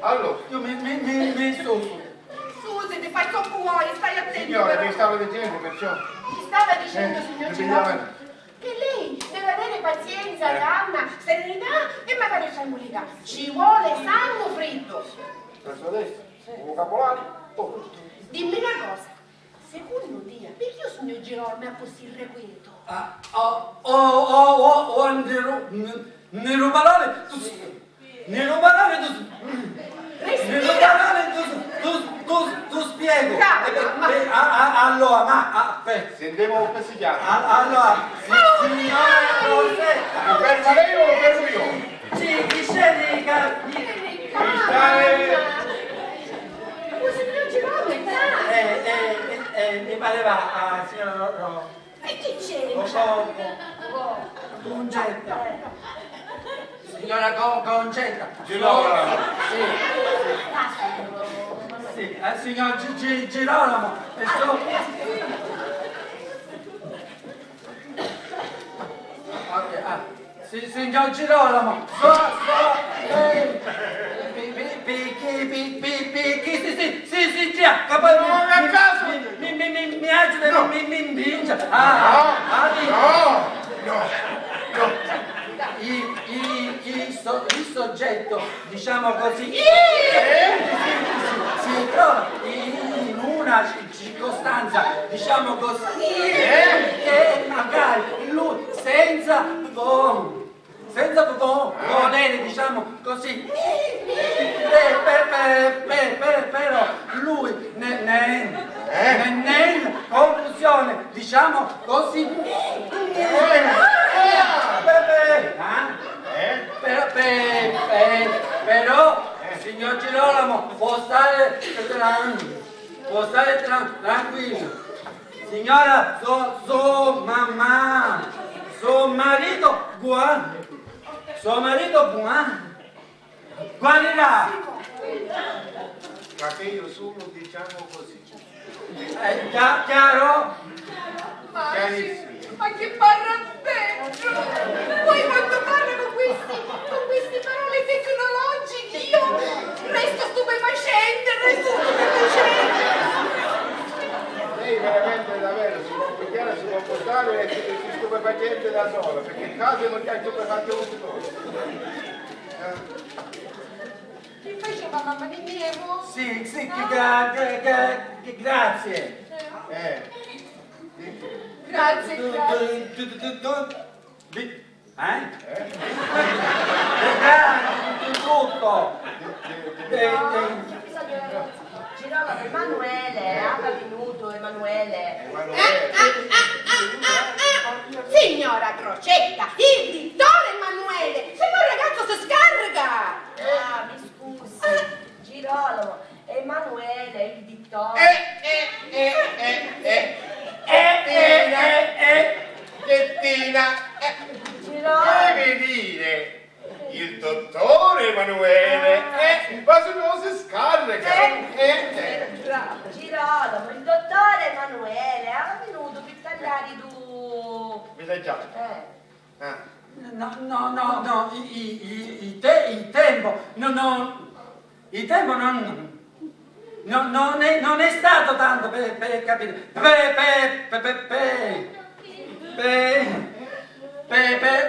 [SPEAKER 4] Allora,
[SPEAKER 8] Io mi sto.
[SPEAKER 6] Susi, ti fai troppo vuoi, stai attento.
[SPEAKER 4] signora,
[SPEAKER 6] però.
[SPEAKER 4] mi stavo dicendo perciò.
[SPEAKER 6] Ci stava dicendo, signor Girolamo,
[SPEAKER 4] Girolamo,
[SPEAKER 6] che lei deve avere pazienza, calma, serenità e magari tranquillità. Ci vuole sangue fritto.
[SPEAKER 4] verso destra, un vocabolario, tutto.
[SPEAKER 6] Dimmi una cosa, secondo te, perché signor Girolamo è così irrequieto?
[SPEAKER 8] Nero parole tu spiego. Allora, ma
[SPEAKER 4] Sentiamo che si chiama.
[SPEAKER 8] allora, signora Rosetta,
[SPEAKER 4] Lo ferma lei o lo fermo io?
[SPEAKER 8] sì, chi scende
[SPEAKER 6] Signor Girolamo,
[SPEAKER 8] mi pareva signora
[SPEAKER 6] e che c'è?
[SPEAKER 8] Concetta. Signora Concetta.
[SPEAKER 4] Girolamo.
[SPEAKER 8] Sì, signor Girolamo. Signor Girolamo. Sì, già. Mi aiuta, mi vince. Il soggetto, diciamo così, si trova in una circostanza, diciamo così, che magari lui senza volere, diciamo così, però lui nella confusione, diciamo così, però, signor Girolamo, può stare tranquillo. Signora, suo marito guarirà.
[SPEAKER 4] Ma che io sono, diciamo così.
[SPEAKER 8] Chiaro?
[SPEAKER 4] Chiarissimo.
[SPEAKER 6] Ma che barrabeggio! Poi quando parla con queste parole tecnologiche io resto stupefacente.
[SPEAKER 4] Lei veramente davvero si può picchiare, si può portare e si stupefacente da sola, perché in casa non ti hai stupefatti tutti noi.
[SPEAKER 6] Che faceva mamma di Mievo?
[SPEAKER 8] Sì, grazie.
[SPEAKER 6] Grazie.
[SPEAKER 8] Tutto.
[SPEAKER 3] Girolamo, Emanuele, ha venuto Emanuele.
[SPEAKER 6] Signora Crocetta, il dittore Emanuele, se no il ragazzo si scarica.
[SPEAKER 3] Mi scusi, Girolamo, Emanuele, il dittore.
[SPEAKER 4] Chettina,
[SPEAKER 3] Girolamo.
[SPEAKER 4] deve dire il dottore Emanuele, ma se no si scarica.
[SPEAKER 3] Girolamo, il dottore Emanuele ha venuto per tagliare tu.
[SPEAKER 4] Mi sai già?
[SPEAKER 8] No, il tempo non è stato tanto per capire,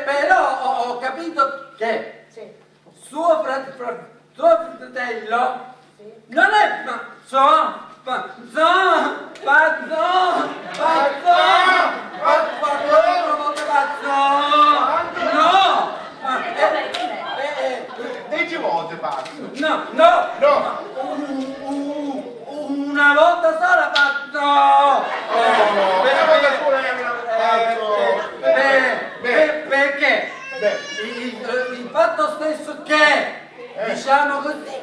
[SPEAKER 8] però ho capito che suo fratello non è no!
[SPEAKER 4] Dieci volte pazzo.
[SPEAKER 8] No! Una volta sola fatto! Perché? Il fatto stesso che diciamo così,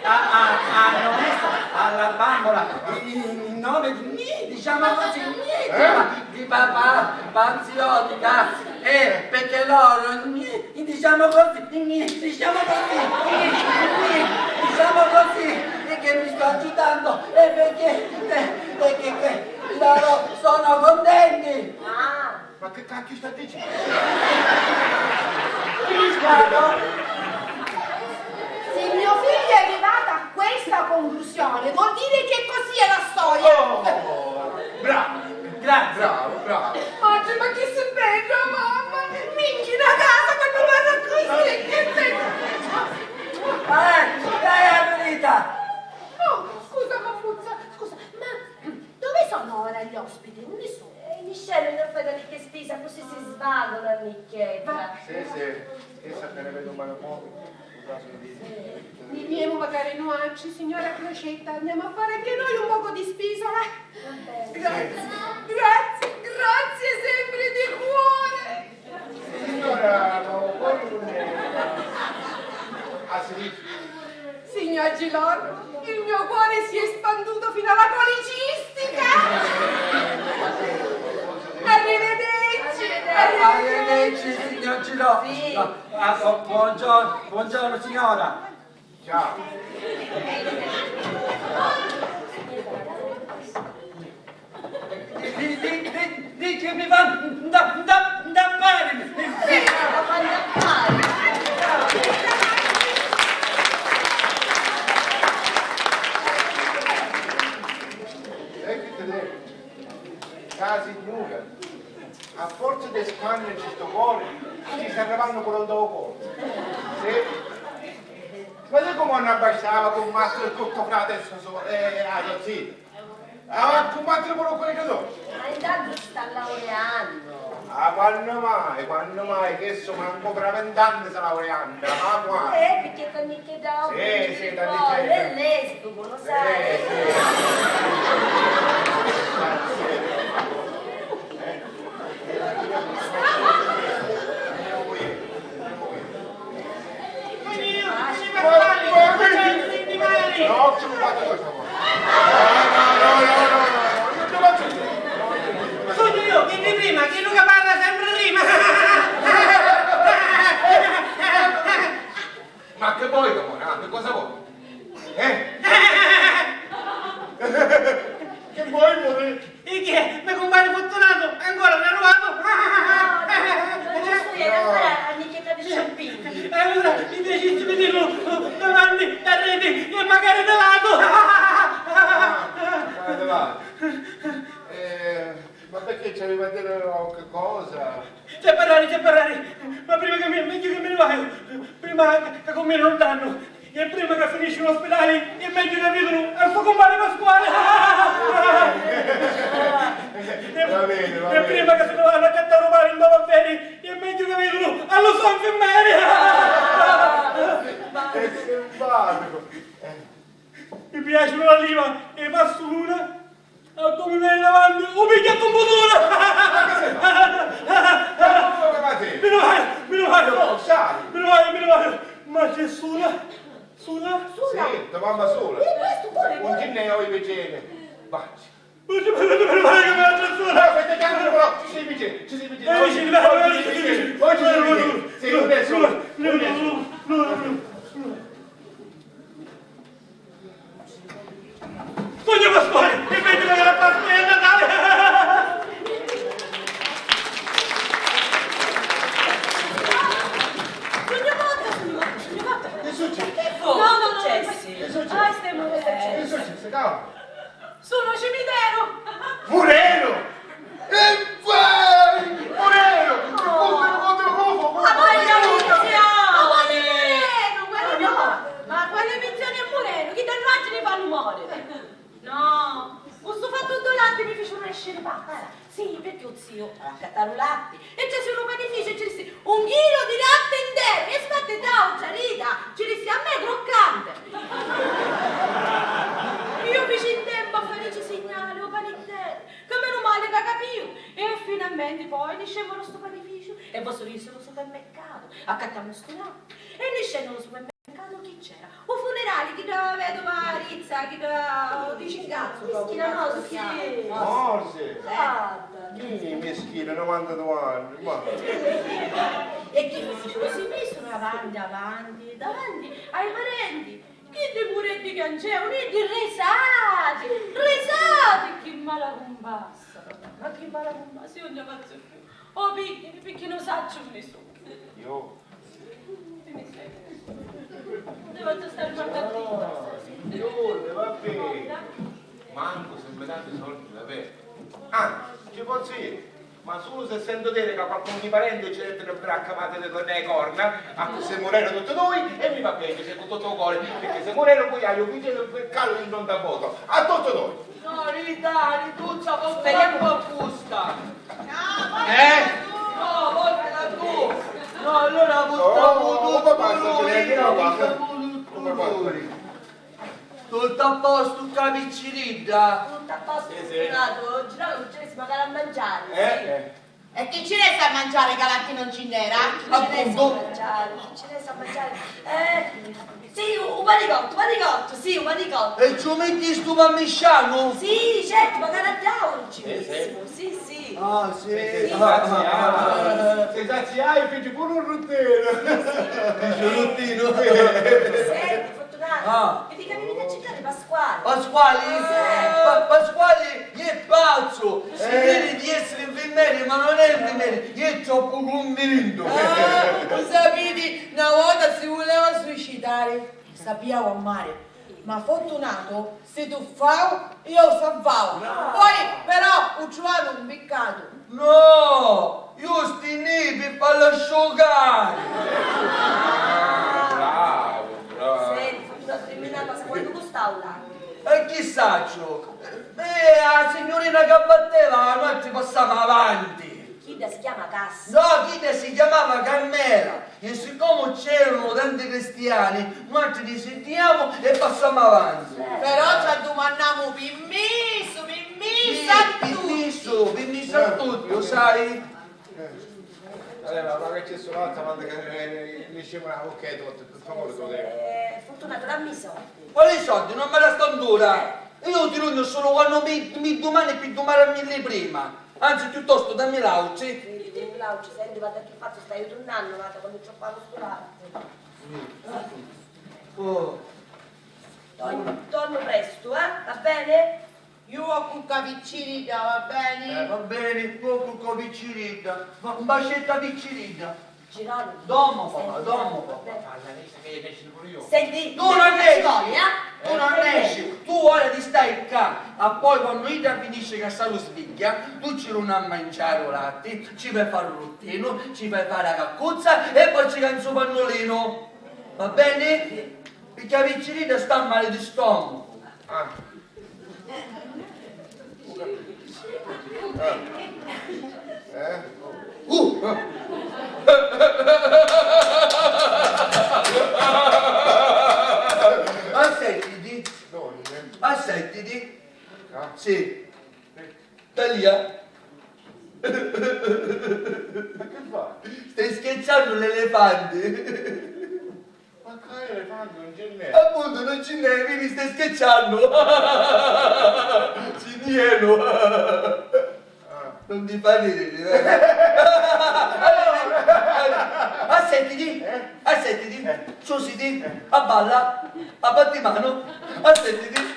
[SPEAKER 8] hanno messo alla bambola il nome di Gni, diciamo così, di papà, panziotica, perché loro, diciamo così, diciamo così, e che mi sto agitando, e perché loro sono contenti.
[SPEAKER 4] Ma che cacchio sta dicendo?
[SPEAKER 6] Se mio figlio è arrivato a questa conclusione, vuol dire che così è la storia.
[SPEAKER 4] Oh, bravo,
[SPEAKER 8] Grazie.
[SPEAKER 4] bravo.
[SPEAKER 6] Oggi, ma che sei bello, mamma! Minchia una casa quando parla così, che bello!
[SPEAKER 8] Dai la verità.
[SPEAKER 6] Oh, scusa, Maffuzza, scusa, ma dove sono ora gli ospiti? Non ne so.
[SPEAKER 3] Michele non fai da lì che spisa, così si svaga una nicchietta.
[SPEAKER 4] Sì, essa te ne vedo un po'.
[SPEAKER 6] Viviamo magari nuanci, signora Crocetta, andiamo a fare anche noi un poco di spisola. Grazie, sempre di cuore.
[SPEAKER 4] Signora, ma poi non è... Ah, sì?
[SPEAKER 6] Signor Gilor, il mio cuore si è espanduto fino alla Arrivederci.
[SPEAKER 8] Arrivederci, signor Giro.
[SPEAKER 3] Sì.
[SPEAKER 8] Buongiorno signora.
[SPEAKER 4] Ciao.
[SPEAKER 8] Di che mi va da fare.
[SPEAKER 4] La signora, a forza di espandere questo cuore, ci sta arrivando quello dopo cuore. Sì? Ma sai come non abbassava con mastro e tutto frate adesso sì? Con mastro quello che dopo?
[SPEAKER 3] Ma intanto sta laureando.
[SPEAKER 4] Ah, quando mai, che so, manco per 20 anni sta laureando, ma qua?
[SPEAKER 3] Perché tanti che da
[SPEAKER 4] Sì,
[SPEAKER 3] è
[SPEAKER 4] tanti
[SPEAKER 3] lesbico, lo sai.
[SPEAKER 4] No, ci fate questa cosa. No, non te faccio dire.
[SPEAKER 5] Sono io, chi di prima, chi Luca parla sempre prima.
[SPEAKER 4] Ma che vuoi, Camona? Che cosa vuoi? Che vuoi, vuoi?
[SPEAKER 5] E che è? Mi compare fortunato, ancora non è arrivato.
[SPEAKER 3] Non ci stai ancora a nicchietta di champigni.
[SPEAKER 5] Allora, mi decidi di dirlo davanti, arredi e magari da lato.
[SPEAKER 4] Ma perché ci arriva a dire qualche cosa?
[SPEAKER 5] C'è parlare, ma prima che meglio che me ne vai, prima che con me non danno, e prima che finisci in ospedale, è meglio che vedono al suo compare Pasquale.
[SPEAKER 4] Va bene.
[SPEAKER 5] E prima che se ne vanno a cattare male in dove bene, è meglio che vedono allo suo infermiere.
[SPEAKER 4] È simpatico.
[SPEAKER 5] Mi piace l'oliva e passo l'una. Come mi viene davanti, un biglietto un po' duro! Me ne vai! Ma c'è Sula? Sula?
[SPEAKER 4] Sì, tua mamma sola. Un ginneo i vicini. Baci.
[SPEAKER 5] Me ne vai che mi ha
[SPEAKER 4] No,
[SPEAKER 5] Sula!
[SPEAKER 4] aspetta, chiamalo però, ci sei vicini.
[SPEAKER 5] Vicini.
[SPEAKER 4] Sì, non è solo.
[SPEAKER 5] Sogno Pasquale! E vedi che la Pasqua è Natale!
[SPEAKER 4] Che succede?
[SPEAKER 7] No, Cessi.
[SPEAKER 4] Che succede?
[SPEAKER 3] Ah, stiamo
[SPEAKER 4] Che succede? Calma.
[SPEAKER 6] Sono cimitero.
[SPEAKER 4] Mureno! E vai! Mureno!
[SPEAKER 6] Ma quale visione è Moreno? Chi dal raggio ne fa rumore? No, questo fatto un latte mi fece una scerpata. Sì, perché un zio a cattare un latte e c'è un panificio e ci disse 1 chilo di latte intero e sfatti d'aucia, Rita, ci disse a me croccante. Io feci in tempo a fare segnale o pane intero, che meno male che capivo. E finalmente poi discendevano sto panificio e vostro disse allo supermercato, accattavano sto latte e discendevano allo supermercato sa chi da dici in cazzo proprio.
[SPEAKER 3] Meschina no, sì.
[SPEAKER 4] Morse.
[SPEAKER 3] Guarda.
[SPEAKER 4] Meschina, 92 anni. Ma...
[SPEAKER 7] E che si misero avanti, davanti ai parenti. Che dei puretti che non c'è, uniti risati, che mala compassa. Ma che mala compassa, io non ne faccio più. Oh, perché non saccio nessuno.
[SPEAKER 4] Io?
[SPEAKER 7] Devo stare guardando.
[SPEAKER 4] Io, vabbè. Manco se mi date soldi da bere. Ah, ci posso dire? Ma solo se sento dire che qualcuno di parenti ci deve per accamate le corna, a se moreno tutti noi e mi va bene, se tutto il cuore, perché se moreno poi hai un figlio per callo in non da voto, a tutti noi.
[SPEAKER 8] No, Ritari, tu c'ha portato un po' fusta. No, portala tu. No, allora buttavo tutto lui. Tutto a posto, tutta la picciridda.
[SPEAKER 3] Tutto a posto, Girato, non ce ne si magari a mangiare.
[SPEAKER 7] E chi ci resta a mangiare Galatti non ci n'era?
[SPEAKER 3] Chi ce ne sa a mangiare? Sì, un panicotto, sì, un panicotto.
[SPEAKER 8] E ci metti sto parmigiano?
[SPEAKER 3] Sì, certo, magari a tavola ci benissimo, sì.
[SPEAKER 8] Ah, sì.
[SPEAKER 4] Se saziai, feci pure un ruttino.
[SPEAKER 3] Senti, Fortunato, e ti capivi a cercare Pasquale.
[SPEAKER 8] Pasquale è pazzo, si crede di essere infermiere ma non è infermiere, io è troppo convinto.
[SPEAKER 7] Lo sapete, una volta si voleva suicidare, sappiamo a mare, ma Fortunato si tuffava e io salvavo. Poi però ho trovato un peccato.
[SPEAKER 8] No, io sti lì per farlo asciugare.
[SPEAKER 4] Bravo.
[SPEAKER 3] Senti, Fortunato, dimmi una cosa, quanto costava là?
[SPEAKER 8] E chissà ciò, la signorina che batteva, noi ci passiamo avanti.
[SPEAKER 3] Chida si chiama Cassa.
[SPEAKER 8] No, Chida si chiamava Carmela e siccome c'erano tanti cristiani, noi ci disentiamo e passiamo avanti.
[SPEAKER 7] Però ci domandiamo permesso
[SPEAKER 8] a tutti, lo sai?
[SPEAKER 4] Ma che c'è sull'altra quando mi scema ok, per favore, te lo devo.
[SPEAKER 3] Fortunato, dammi i soldi.
[SPEAKER 8] Quali soldi? Non me la sto ancora. Io ti rugno solo quando mi domani e più domani a 1000 prima. Anzi, piuttosto dammi l'auci.
[SPEAKER 3] L'auci, senti, guarda che fatto, stai tornando, guarda, quando ci ho fatto sto latte. Torno presto, va bene?
[SPEAKER 7] Io ho un capiccirita, va bene?
[SPEAKER 8] Va bene, poco con picciridda. Un bacetto a picciridda.
[SPEAKER 3] Girano.
[SPEAKER 8] Domo, papà, domo.
[SPEAKER 3] Senti,
[SPEAKER 8] Tu non esci.
[SPEAKER 3] Tu
[SPEAKER 8] Tu non esci, tu ora ti stai qua, e poi quando Ida finisce che sta lo sveglia, tu ci non a mangiare il latte, ci fai fare il rottino, ci fai fare la caccuzza e poi ci canzo pannolino. Va bene? Perché la piccerita sta male di stomaco. Assettiti. Sì. Talia.
[SPEAKER 4] Ma che fa?
[SPEAKER 8] Stai scherzando l'elefante?
[SPEAKER 4] Ma che elefante non ce n'è?
[SPEAKER 8] Appunto non ce n'è, vedi stai scherzando. Cinieno. Non ti fa ridere. Assettiti. Assettiti. Susiti. Abballa. Abbatti mano. Assettiti.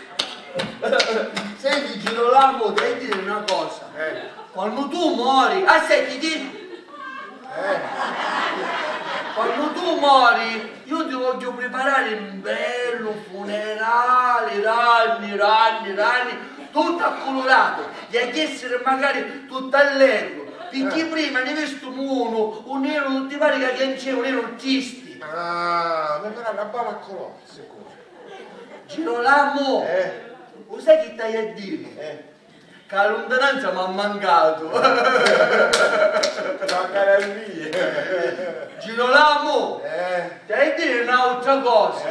[SPEAKER 8] Senti Girolamo, devi dire una cosa. Quando tu muori, assettiti. Quando tu muori, io ti voglio preparare un bello funerale, ranni, tutto accolorato, e essere magari tutto allegro. Perché prima ne vesto uno, un nero non ti pare che non c'è un nero artisti.
[SPEAKER 4] Ah, mi farà una balla a colore, sicuro.
[SPEAKER 8] Girolamo, lo sai che stai a dire? Che la lontananza mi ha mancato.
[SPEAKER 4] La carabia.
[SPEAKER 8] Girolamo, stai a dire un'altra cosa.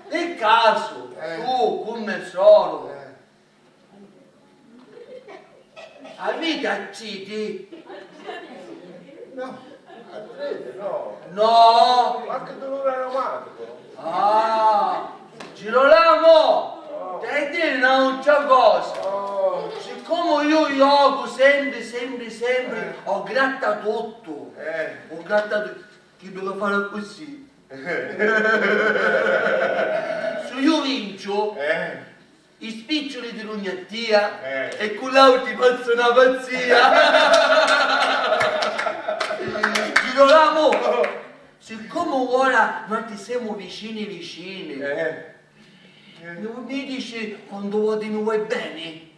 [SPEAKER 8] Nel caso, tu come solo, avete acciti?
[SPEAKER 4] No, Alfredo, no.
[SPEAKER 8] No.
[SPEAKER 4] Ma che dolore aromatico.
[SPEAKER 8] Girolamo, sempre, ho grattato. Ho grattato, chi deve fare così? Se io vincio, i spiccioli di Lugnattia e con l'auto faccio una pazzia. Girolamo, siccome ora noi ti siamo vicini, non mi dici quando voti mi vuoi bene?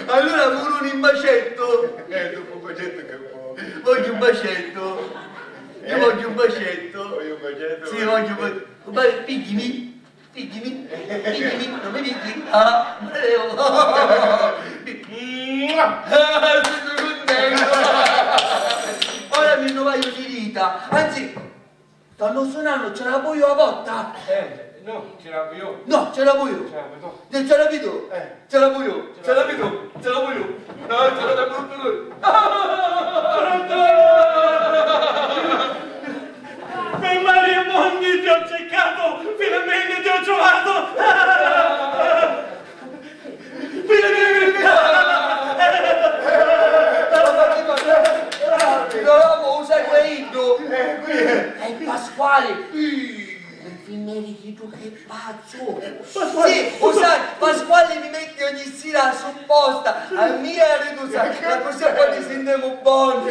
[SPEAKER 8] Allora voglio un bacetto.
[SPEAKER 4] Dopo un bacetto che può.
[SPEAKER 8] Voglio un bacetto. Io voglio un bacetto.
[SPEAKER 4] Voglio un bacetto?
[SPEAKER 8] Sì, voglio un bacetto. Vai, pigliami, non mi pigli. Ah, Matteo. Sono contento. Ora mi innovaio di vita. Anzi, stanno suonando, ce la vuoi a botta?
[SPEAKER 4] No, ce l'avevo io.
[SPEAKER 8] No, ce la vuoi.
[SPEAKER 4] Ce l'avevo tu.
[SPEAKER 8] Ce la vedo. Ce la vuoi. Ce la vedo. Ce la vuoi. No, ce la da brutto lui.
[SPEAKER 5] Per Mario Mondi ti ho cercato, finalmente ti ho trovato!
[SPEAKER 8] No, sai quello? È Pasquale! Filmerichito che pazzo! Sì, sai, Pasquale mi mette ogni sera supposta a mia ridusa, ma così poi ci sentiamo buoni!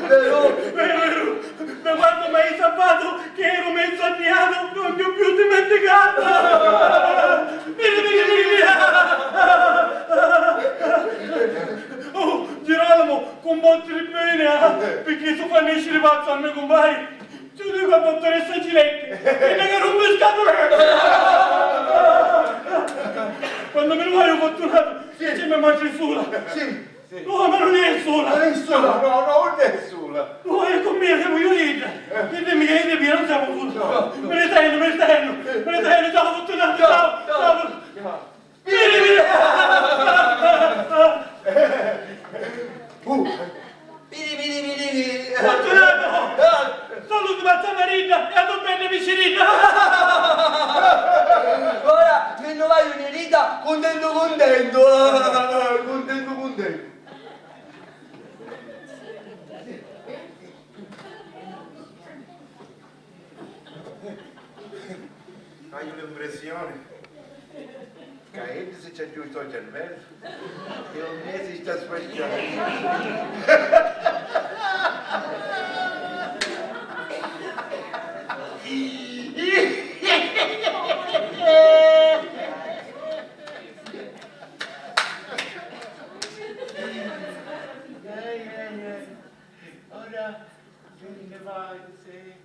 [SPEAKER 8] Però...
[SPEAKER 5] Vero, da quando mi hai salvato che ero mezzo anniato, non ti ho più dimenticato! Oh, Girolamo, combattere bene, perché tu fai nascere pazzo a me compagni! Ti dico a dottoressa Giletti, che ne rompe scatole! Quando me ne vai fortunato, c'è mia madre sola!
[SPEAKER 8] Sì!
[SPEAKER 5] No, ma non è sola!
[SPEAKER 8] Non è sola!
[SPEAKER 4] No, non è sola!
[SPEAKER 5] No, è con me, che voglio dire! Ditemi che è via, non siamo sola! Me ne tengo, ciao fortunato, ciao! Vieni!
[SPEAKER 8] Vieni!
[SPEAKER 5] Fortunato! Saluto Mazza Marina e a tu bene vicinina!
[SPEAKER 8] Ora me ne vai un'erita contento!
[SPEAKER 4] Hai un'impressione che se c'è giusto il cervello e un mese sta ora ne vai se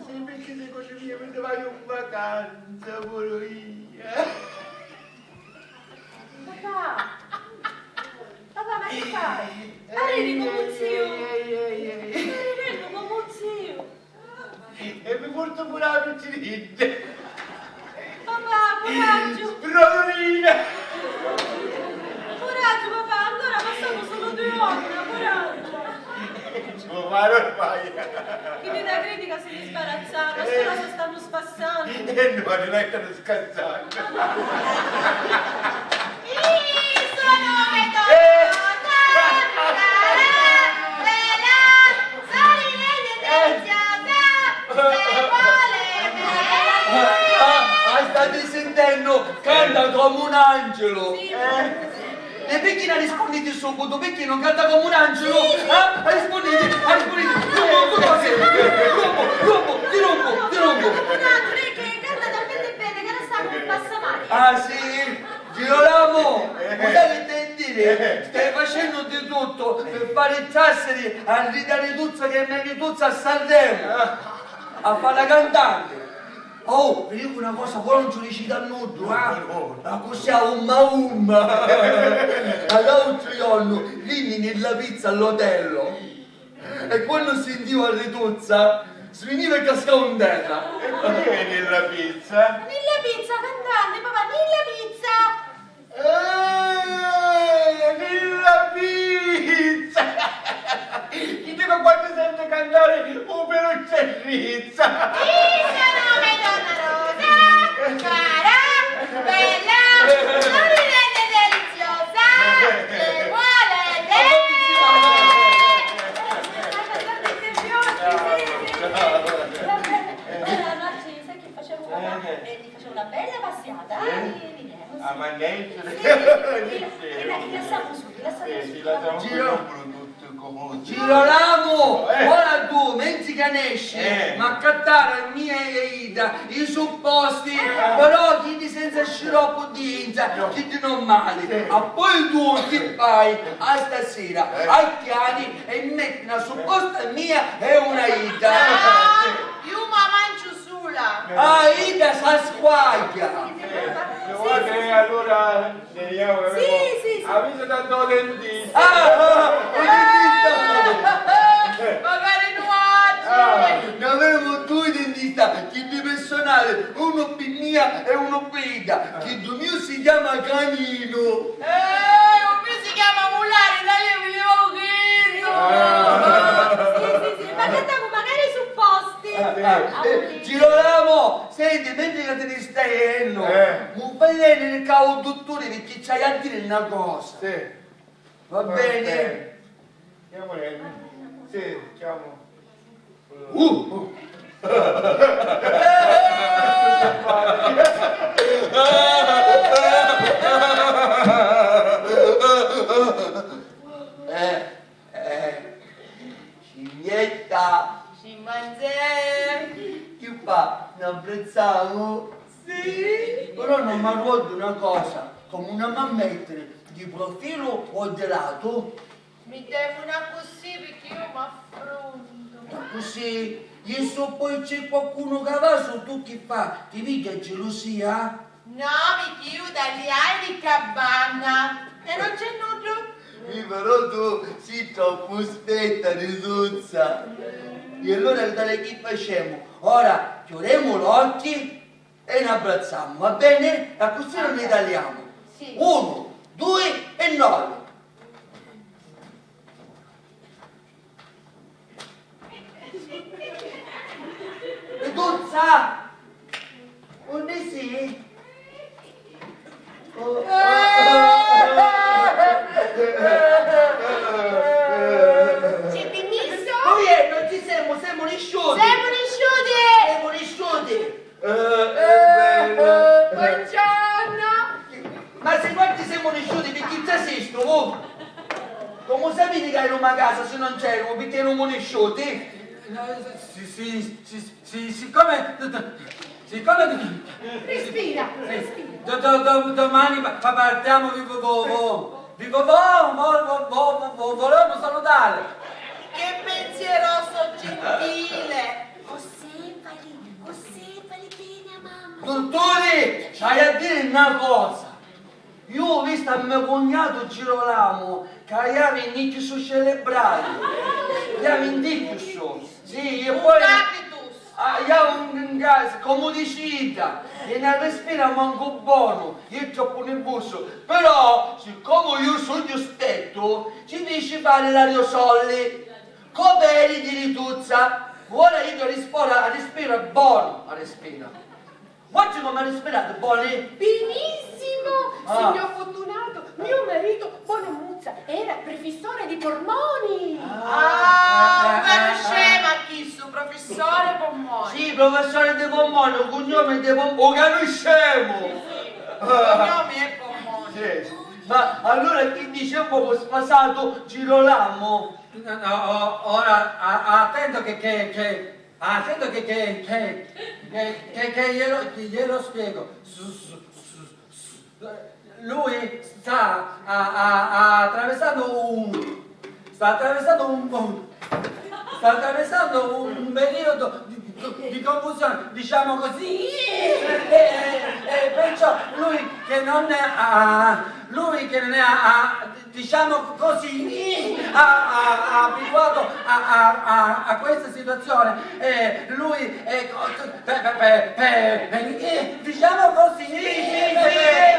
[SPEAKER 4] sempre che le cose mie me ne vai in vacanza pure io.
[SPEAKER 3] Papà, ma che fai? Arrivi come un zio! Arrivi come un zio!
[SPEAKER 4] E mi porto pure la piccinina!
[SPEAKER 3] Papà, coraggio!
[SPEAKER 4] Brodolina!
[SPEAKER 3] Coraggio, papà, allora passano solo 2 ore, coraggio!
[SPEAKER 4] Ci può fare ormai!
[SPEAKER 3] Chi mi dà critica se mi sbarazzano, solo se stanno spassando!
[SPEAKER 4] E no, non è che non scazzando!
[SPEAKER 3] Sono
[SPEAKER 8] State sentendo? Canta come un angelo!
[SPEAKER 3] Sì.
[SPEAKER 8] E perché non rispondete subito? Perché non canta come un angelo? Rispondete! Ti rompo!
[SPEAKER 3] Che canta talmente bene che non sa come passamani!
[SPEAKER 8] Ah sì? Girolamo! Guardate che te dire? Stai facendo di tutto per fare i tasseri a ridare Tuzza che è meglio Tuzza a Sanremo! A fare la cantante! Oh, vi dico una cosa, poi non ci riuscite a nudo, Ma così a umma! All'altro giorno, vini nella pizza all'hotel e quando sentivo a rituzza, sveniva e cascava in terra.
[SPEAKER 4] E perché nella pizza?
[SPEAKER 3] Nella pizza, cantante, papà, nella pizza!
[SPEAKER 4] Nella pizza! Chi dico quando sente cantare un peluccio e rizza?
[SPEAKER 3] Sì,
[SPEAKER 8] Girolamo, ora tu, mentre canesce, ma accattare la mia Ida, i supposti, però chi di senza sciroppo di inza, chi di non male. A poi tu ti fai a stasera, ai piani e metti una supposta mia e una Ida.
[SPEAKER 7] Io ma mangio sola.
[SPEAKER 8] Ah, Ida sa squaglia.
[SPEAKER 4] Guarda, allora vediamo.
[SPEAKER 3] Sì.
[SPEAKER 4] Avviso tanto dentista.
[SPEAKER 7] Magari nuoci.
[SPEAKER 8] Ne avevo due dentisti, chi di personale, uno per mia e uno per Ida. Chi di mio si chiama Canino.
[SPEAKER 7] Un mio si chiama Mulare, dai io volevo
[SPEAKER 3] Sì, ma cantiamo magari i supposti.
[SPEAKER 8] Girolamo, senti, mentre che te ne stai non fai bene nel cavo dottore perché c'hai a dire una cosa.
[SPEAKER 4] Sì.
[SPEAKER 8] Va bene?
[SPEAKER 4] Chiamo lei. Sì, chiamo.
[SPEAKER 8] Scimmietta.
[SPEAKER 7] Scimpanzé.
[SPEAKER 8] Che fa? Ne apprezziamo?
[SPEAKER 7] Sì.
[SPEAKER 8] Però non mi ricordo una cosa, come una mammettere di profilo o di lato,
[SPEAKER 7] Mi devo una così perché io mi affronto.
[SPEAKER 8] così, io so poi c'è qualcuno che va su tu che fa, ti vedi gelosia?
[SPEAKER 7] No, perché io dagli airi cabana e non c'è nulla.
[SPEAKER 8] Però tu sei troppo spetta, risuzza. E allora dalle che facciamo? Ora chiudiamo gli occhi e ne abbracciamo, va bene? A così non ne tagliamo.
[SPEAKER 7] Sì.
[SPEAKER 8] 1, 2 e 9. Riduzza! Onde sei?
[SPEAKER 7] Siete misto?
[SPEAKER 8] Poi non ci siamo lisciuti!
[SPEAKER 7] Siamo risciuti!
[SPEAKER 8] Siamo lisciuti!
[SPEAKER 7] Buongiorno!
[SPEAKER 8] Ma se quanti siamo lisciuti perché ti assisto, oh? Come sapete che ero a casa se non c'ero, perché erano lisciuti?
[SPEAKER 5] Siccome
[SPEAKER 6] Respira.
[SPEAKER 5] domani partiamo volevamo salutare.
[SPEAKER 7] Che pensieroso gentile!
[SPEAKER 3] Osservali bene a mamma.
[SPEAKER 8] Dottore, c'hai a dire una cosa. Io ho visto a mio cognato Girolamo che aveva indicati su cerebrali. Aveva indicati su. Sì, e poi...
[SPEAKER 7] Capitus!
[SPEAKER 8] Aveva un gas, come dicita, e ne respira manco buono, io è troppo nervoso. Però, siccome io sono giustetto, ci dice fare l'aerosoli. Come eri di rituzza? Ora io respira buono, respira. Guarda come ha respirato, buono?
[SPEAKER 6] Benissimo,
[SPEAKER 8] Ah.
[SPEAKER 6] signor Fortunato, mio marito Bonamuzza era prefissore di polmoni.
[SPEAKER 7] Una scema chi su, professore Pommoni.
[SPEAKER 8] Sì, professore De Pommone, un cognome De Pommone, o che non scemo!
[SPEAKER 7] Il cognome è Pommoni.
[SPEAKER 8] Sì. Ma allora chi dice un po' spasato Girolamo?
[SPEAKER 5] No, ora attento che glielo spiego. Lui sta attraversando un periodo di confusione, diciamo così, e perciò lui che non è diciamo così, abituato a questa situazione, lui è diciamo così,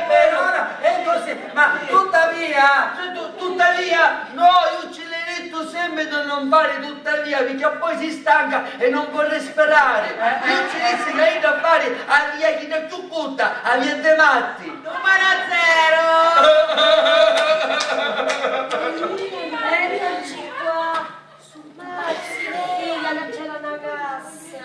[SPEAKER 5] per ora è così, ma tuttavia, no, io ce l'ho detto sempre di non fare tuttavia, perché poi si stanca e non può respirare. Io ci disse che io da fare a via chi ne ciucutta, a via De Matti.
[SPEAKER 7] Numero 0.
[SPEAKER 3] Eccoci qua. Su Figlia, non c'era una cassa.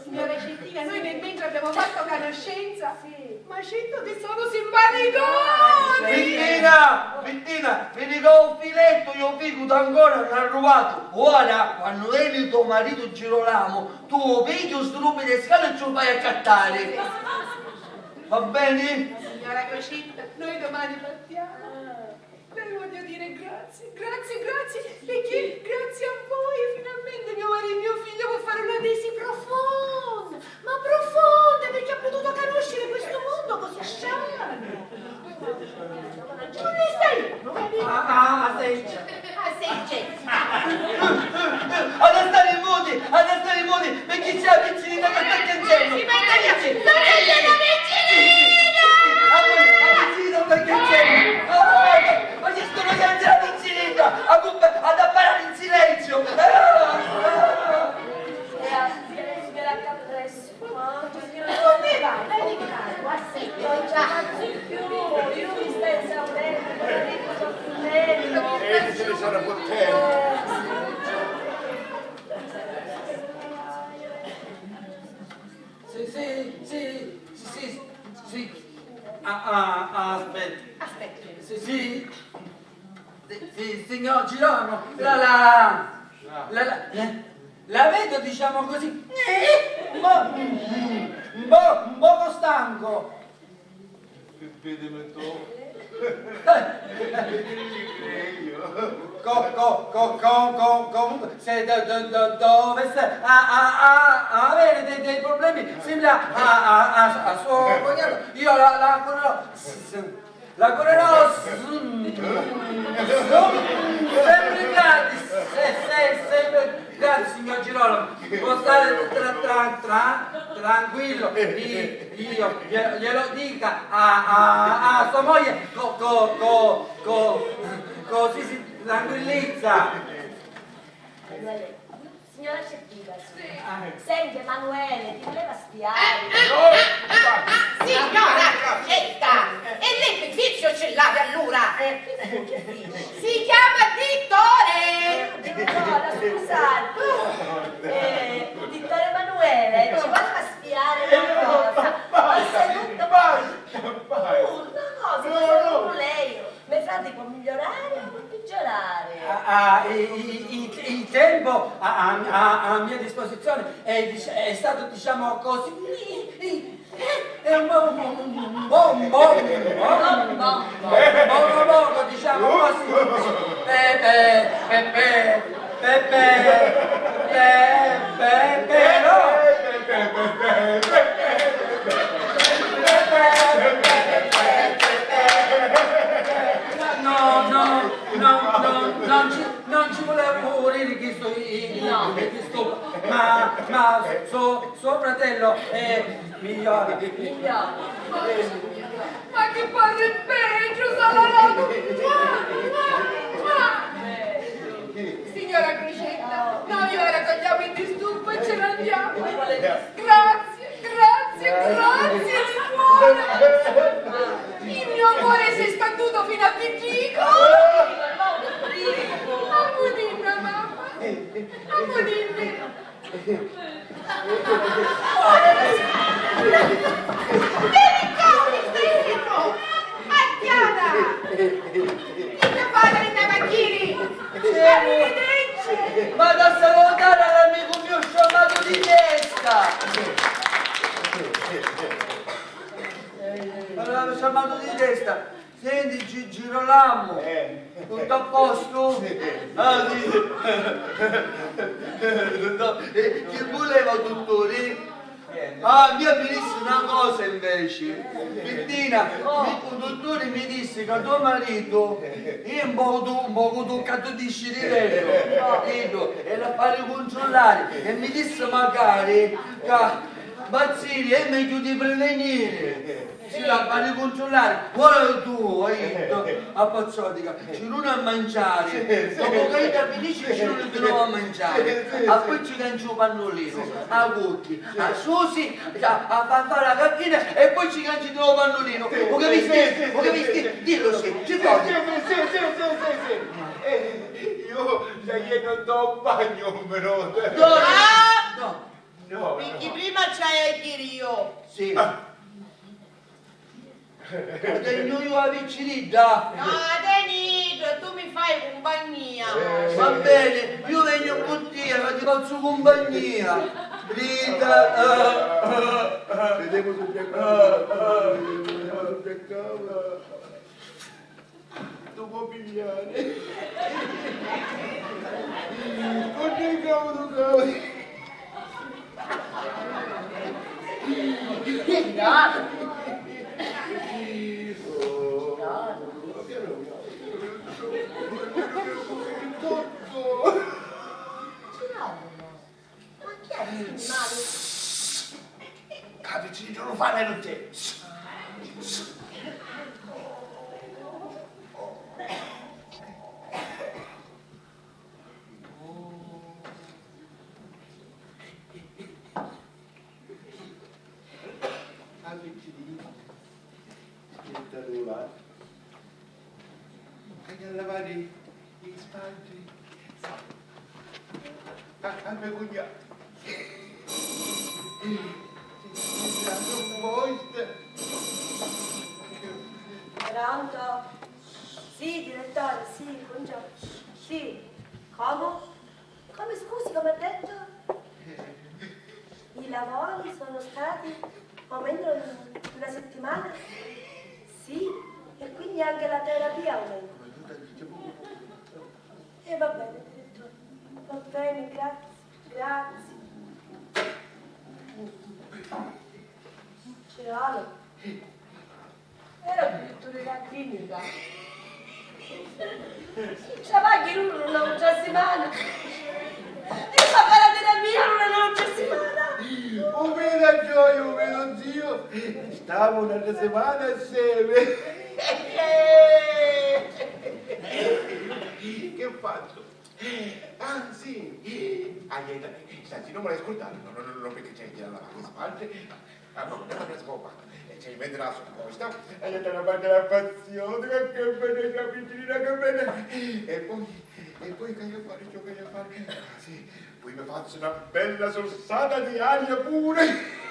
[SPEAKER 6] Signora Cettina, noi nel mentre abbiamo fatto conoscenza,
[SPEAKER 3] Sì.
[SPEAKER 6] ma scendo che sono simpaticoni!
[SPEAKER 8] Cristina! Allora, Bettina, mi dica un filetto, io figo ancora non ha rubato. Ora, quando vieni tuo marito Girolamo, tu pigli un strumento di scala e ce lo fai accattare. Va bene?
[SPEAKER 6] Signora Crocetta, noi domani partiamo. Le voglio dire grazie, perché grazie a voi finalmente mio marito e mio figlio può fare una tesi profonda, ma profonda, perché ha potuto conoscere questo mondo così sciallo. Dove stai?
[SPEAKER 8] Ad stare in modi, perché c'è la piccinina che sta piangendo.
[SPEAKER 6] Si mette la piccinina!
[SPEAKER 8] Perché c'è? Ma ci sto piangendo la piccinina! Ad apparare in silenzio!
[SPEAKER 3] Signora Capresso, come va? Vedi che non già più, io mi sto esaurendo, marito soffrendo.
[SPEAKER 4] Ce ne sono contenti.
[SPEAKER 8] Sì. Aspetta. Sì, signor Girolamo, la vedo, diciamo così, un poco stanco.
[SPEAKER 4] Vedeme tu.
[SPEAKER 8] Comunque, se dovesse avere dei problemi simili a suo cognato, io la curerò sempre gratis, sempre gratis, signor Girolamo. Può stare tranquillo, io glielo dica a sua moglie, così si tranquillizza.
[SPEAKER 3] Signora Cettina, senti Emanuele, ti voleva spiare.
[SPEAKER 6] Signora Crocetta, e lei che vizio ce l'ha allora? Si chiama Vittore!
[SPEAKER 3] Nicola, scusate. Vittore Emanuele, ci voleva spiare una cosa. Una cosa, ma lei. Mi frate può migliorare o può peggiorare?
[SPEAKER 8] Il tempo a mia disposizione è stato, diciamo così, è un poco, diciamo così, non ci volevo morire questo, ma suo fratello è migliore.
[SPEAKER 6] Ma che parla il peggio, salato! Signora Crocetta, noi ora togliamo il disturbo e ce ne andiamo. Grazie di cuore! Il mio cuore si è spanduto fino a Vigico! Ammonina, mamma! Ammonina! Vieni qua, Vittino! Andiana! Mio padre in Navachini! Arrivederci!
[SPEAKER 8] Vado a salutare l'amico mio sciamato di testa! Allora, sciamato di testa, senti Girolamo, tutto a posto? Che voleva, dottore? Mi ha visto una cosa invece. Bettina, il dottore mi disse che tuo marito è un po' toccato di scirirello e la fare controllare e mi disse magari che Bazzini è meglio di prevenire. Si la fare controllare. Guarda tu, a Pazzotica, ci non a mangiare. Dopo che ti finisce ci non ti a mangiare. A poi ci canci un pannolino, a Cucchi, a Susi, a fare la cacchina e poi ci canci di nuovo pannolino. Ho capito? Dillo sì, ci fai.
[SPEAKER 4] Io non do un bagno, però.
[SPEAKER 7] No. Perché prima c'hai a dire io.
[SPEAKER 8] Sì. Tengo io la piccinita.
[SPEAKER 7] No, Denito, tu mi fai compagnia.
[SPEAKER 8] Va bene, io vengo con te, ma ti faccio compagnia. Rita.
[SPEAKER 4] Vedevo sul piaccavo. Tu puoi pigliare. Non ti cavo, tu cavo. Capici, non lo fare non te. A lavare gli spalti. A me cognato.
[SPEAKER 3] Pronto? Sì, direttore, sì, buongiorno. Sì. Come? Come scusi, come ha detto? I lavori sono stati almeno una settimana? Sì, e quindi anche la terapia aumenta. E va bene, direttore. Va bene, grazie, grazie. Cirolo. Era addirittura la clinica. Ci paghi una settimana. E fa fare la terapia una settimana.
[SPEAKER 4] Un vedo gioia, un vedo zio. Stavo una settimana assieme. Che faccio? Ah, sì. Senti, non me l'hai ascoltato. No, perché c'è chi la lava le spalle. Ah, no, non la preso qua. E c'è in mente la sopposta. E io te la mando la passione, che bene, la piccolina, che bene. E poi che io fare ciò che io fare? Ah, sì. Poi mi faccio una bella sorsata di aria pure.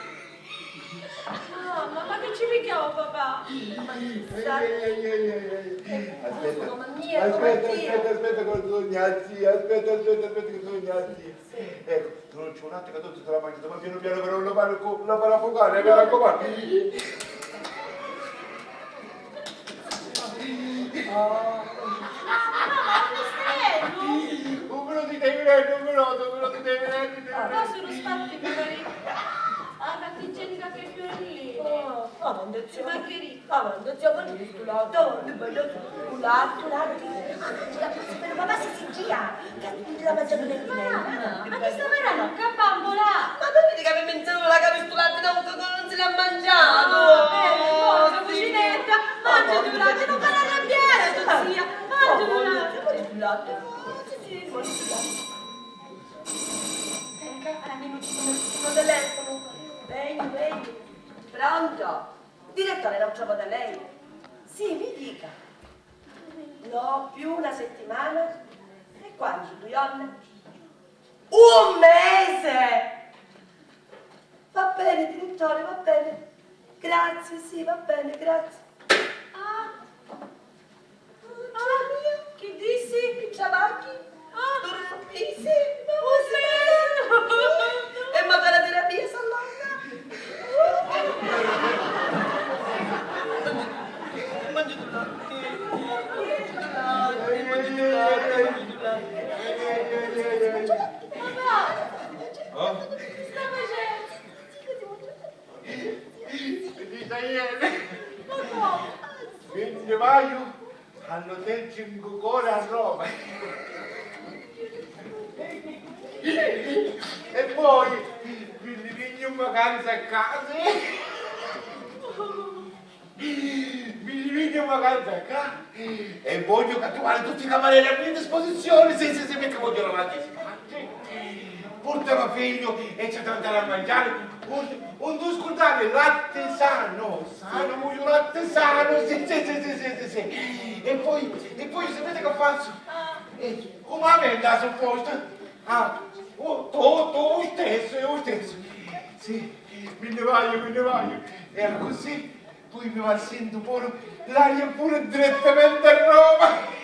[SPEAKER 6] Mamma, ma che ci picchiamo, papà?
[SPEAKER 4] Aspetta con sognazzi, aspetta con sognazzi. Ecco, tu non c'è un attimo che tu te la mangi, ma piano piano però non la farà affogare, mi raccomando. Un minuto di tempo, un minuto di tempo.
[SPEAKER 6] Ma sono stati poveri. Ah, ma che igienica che i fiorellini.
[SPEAKER 3] Quando
[SPEAKER 6] Ci mancherebbe.
[SPEAKER 3] quando zio con il culato, culato, per papà si gira, la mangiato nel dinello.
[SPEAKER 6] Ma che sta parlando? Che bambola!
[SPEAKER 3] Ma non mi dica che menziano la capistolata in auto che non se l'ha mangiato.
[SPEAKER 6] Forza, cucinetta, mangiati un latte, non fare arrabbiare, tua zia. Mangiati un latte.
[SPEAKER 3] Il latte.
[SPEAKER 6] Sì.
[SPEAKER 3] Non telefono. Vengi. Pronto? Direttore, non trovo da lei. Sì, mi dica. No, più una settimana. E quanto, Duionne? Un mese! Va bene, direttore, va bene. Grazie, sì, va bene, grazie.
[SPEAKER 6] Che dissi?
[SPEAKER 3] Ciabacchi? Dormisi? E ma la terapia salata? Mangio tu
[SPEAKER 4] Quindi maio all'hotel Cinque a Roma. E poi mi ripiglio in vacanza a casa. E voglio catturare tutti i camerieri a mia disposizione, sì, perché voglio lavare le spalle. Portami figlio e c'è da andare a mangiare. Un tu scusate, latte sano, voglio latte sano, sì. E poi sapete che faccio? Come a me da supposto? Tu stesso. Sì, me ne voglio. E così poi mi va sento pure l'aria pure direttamente a Roma.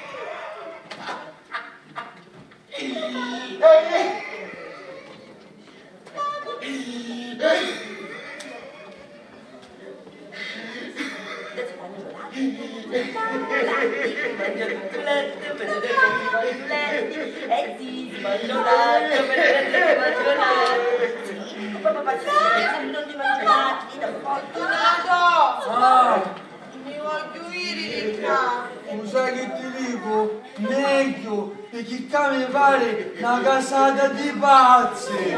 [SPEAKER 7] Mi voglio dire di qua.
[SPEAKER 8] Sai che ti dico? Meglio, perché qua mi pare una casata di pazzi.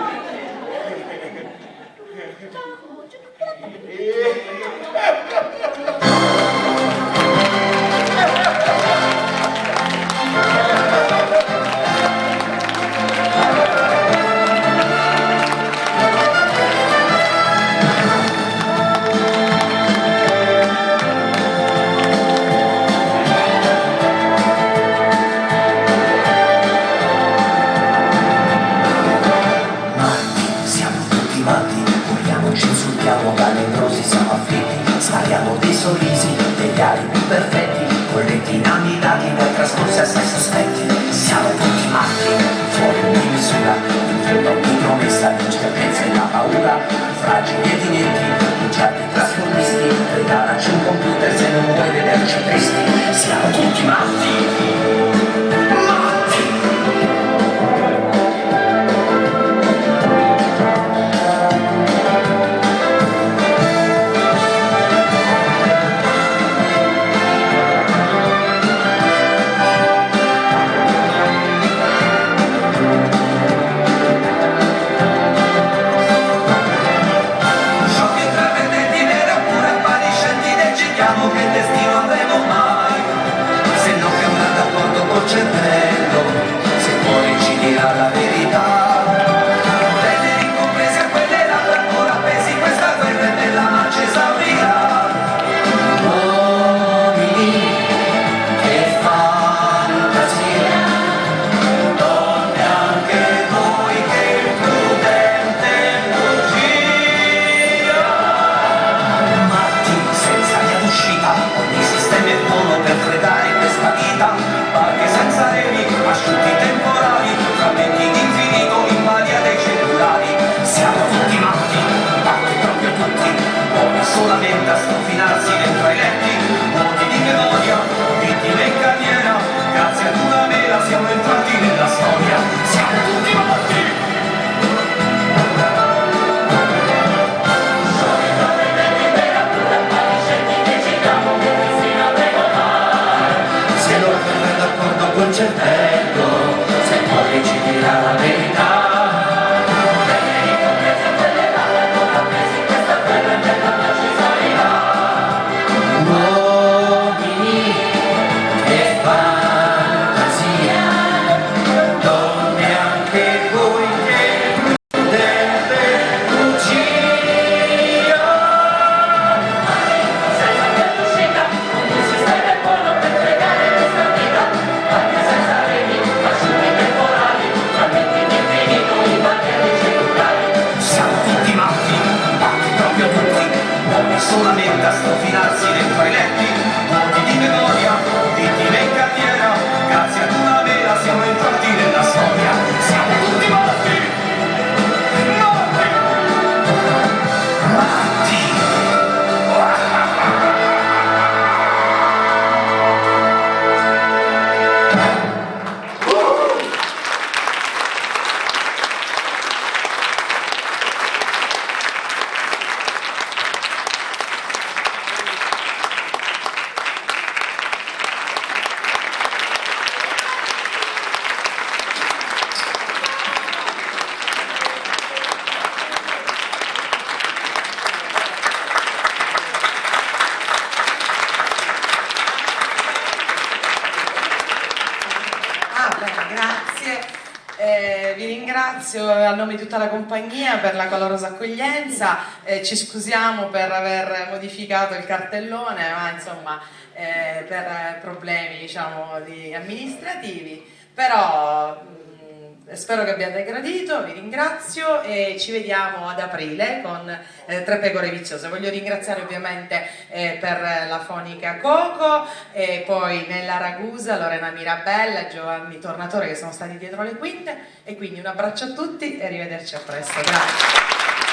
[SPEAKER 10] Spariamo dei sorrisi, degli alibi perfetti, colletti inamidati per trascorsi assai sospetti. Siamo tutti matti, fuori di misura, in fondo ogni promessa l'incertezza e la paura. Fragili ed inerti, bugiardi trasformisti, regalaci un computer se non vuoi vederci tristi. Siamo tutti matti. Che destino avremo mai se non che un d'accordo col cervello, se poi ci dirà la verità. Tenere incompresi a quelle labbra ancora appesi, questa guerra è bella ma ci esaurirà. Uomini che fantasia, donne anche voi che prudente bugia, matti senza via d'uscita, ogni sistema è buono per fregare questa vita, barche senza remi, asciutti temporali, frammenti d'infinito in balia dei cellulari. Siamo tutti matti, matti proprio tutti, buoni solamente a strofinarsi dentro ai letti, vuoti di memoria, vittime in carriera, grazie ad una mela siamo entrati nella storia. Siamo tutti morti. Se non è d'accordo col cervello, se poi ci dirà la verità. Tenere incompresi a quelle labbra non appesi, questa guerra è bella ma ci esaurirà. Uomini che fantasia, donne anche voi che prudente bugia. Senza via d'uscita, ogni sistema è buono per fregare questa vita, anche senza remi, asciutti temporali, frammenti di infinito in balia dei cellulari. Siamo tutti matti, matti proprio tutti, buoni solamente a strofinarsi dentro ai letti, vuoti di memoria, vittime in carriera, grazie ad una mela siamo entrati nella storia. Siamo tutti morti, morti, matti.
[SPEAKER 7] Grazie. Vi ringrazio a nome di tutta la compagnia per la calorosa accoglienza, ci scusiamo per aver modificato il cartellone, ma insomma per problemi diciamo amministrativi, però spero che abbiate gradito, vi ringrazio e ci vediamo ad aprile con Tre pecore viziose. Voglio ringraziare ovviamente per la fonica Coco e poi nella Ragusa Lorena Mirabella e Giovanni Tornatore che sono stati dietro le quinte, e quindi un abbraccio a tutti e arrivederci a presto. Grazie.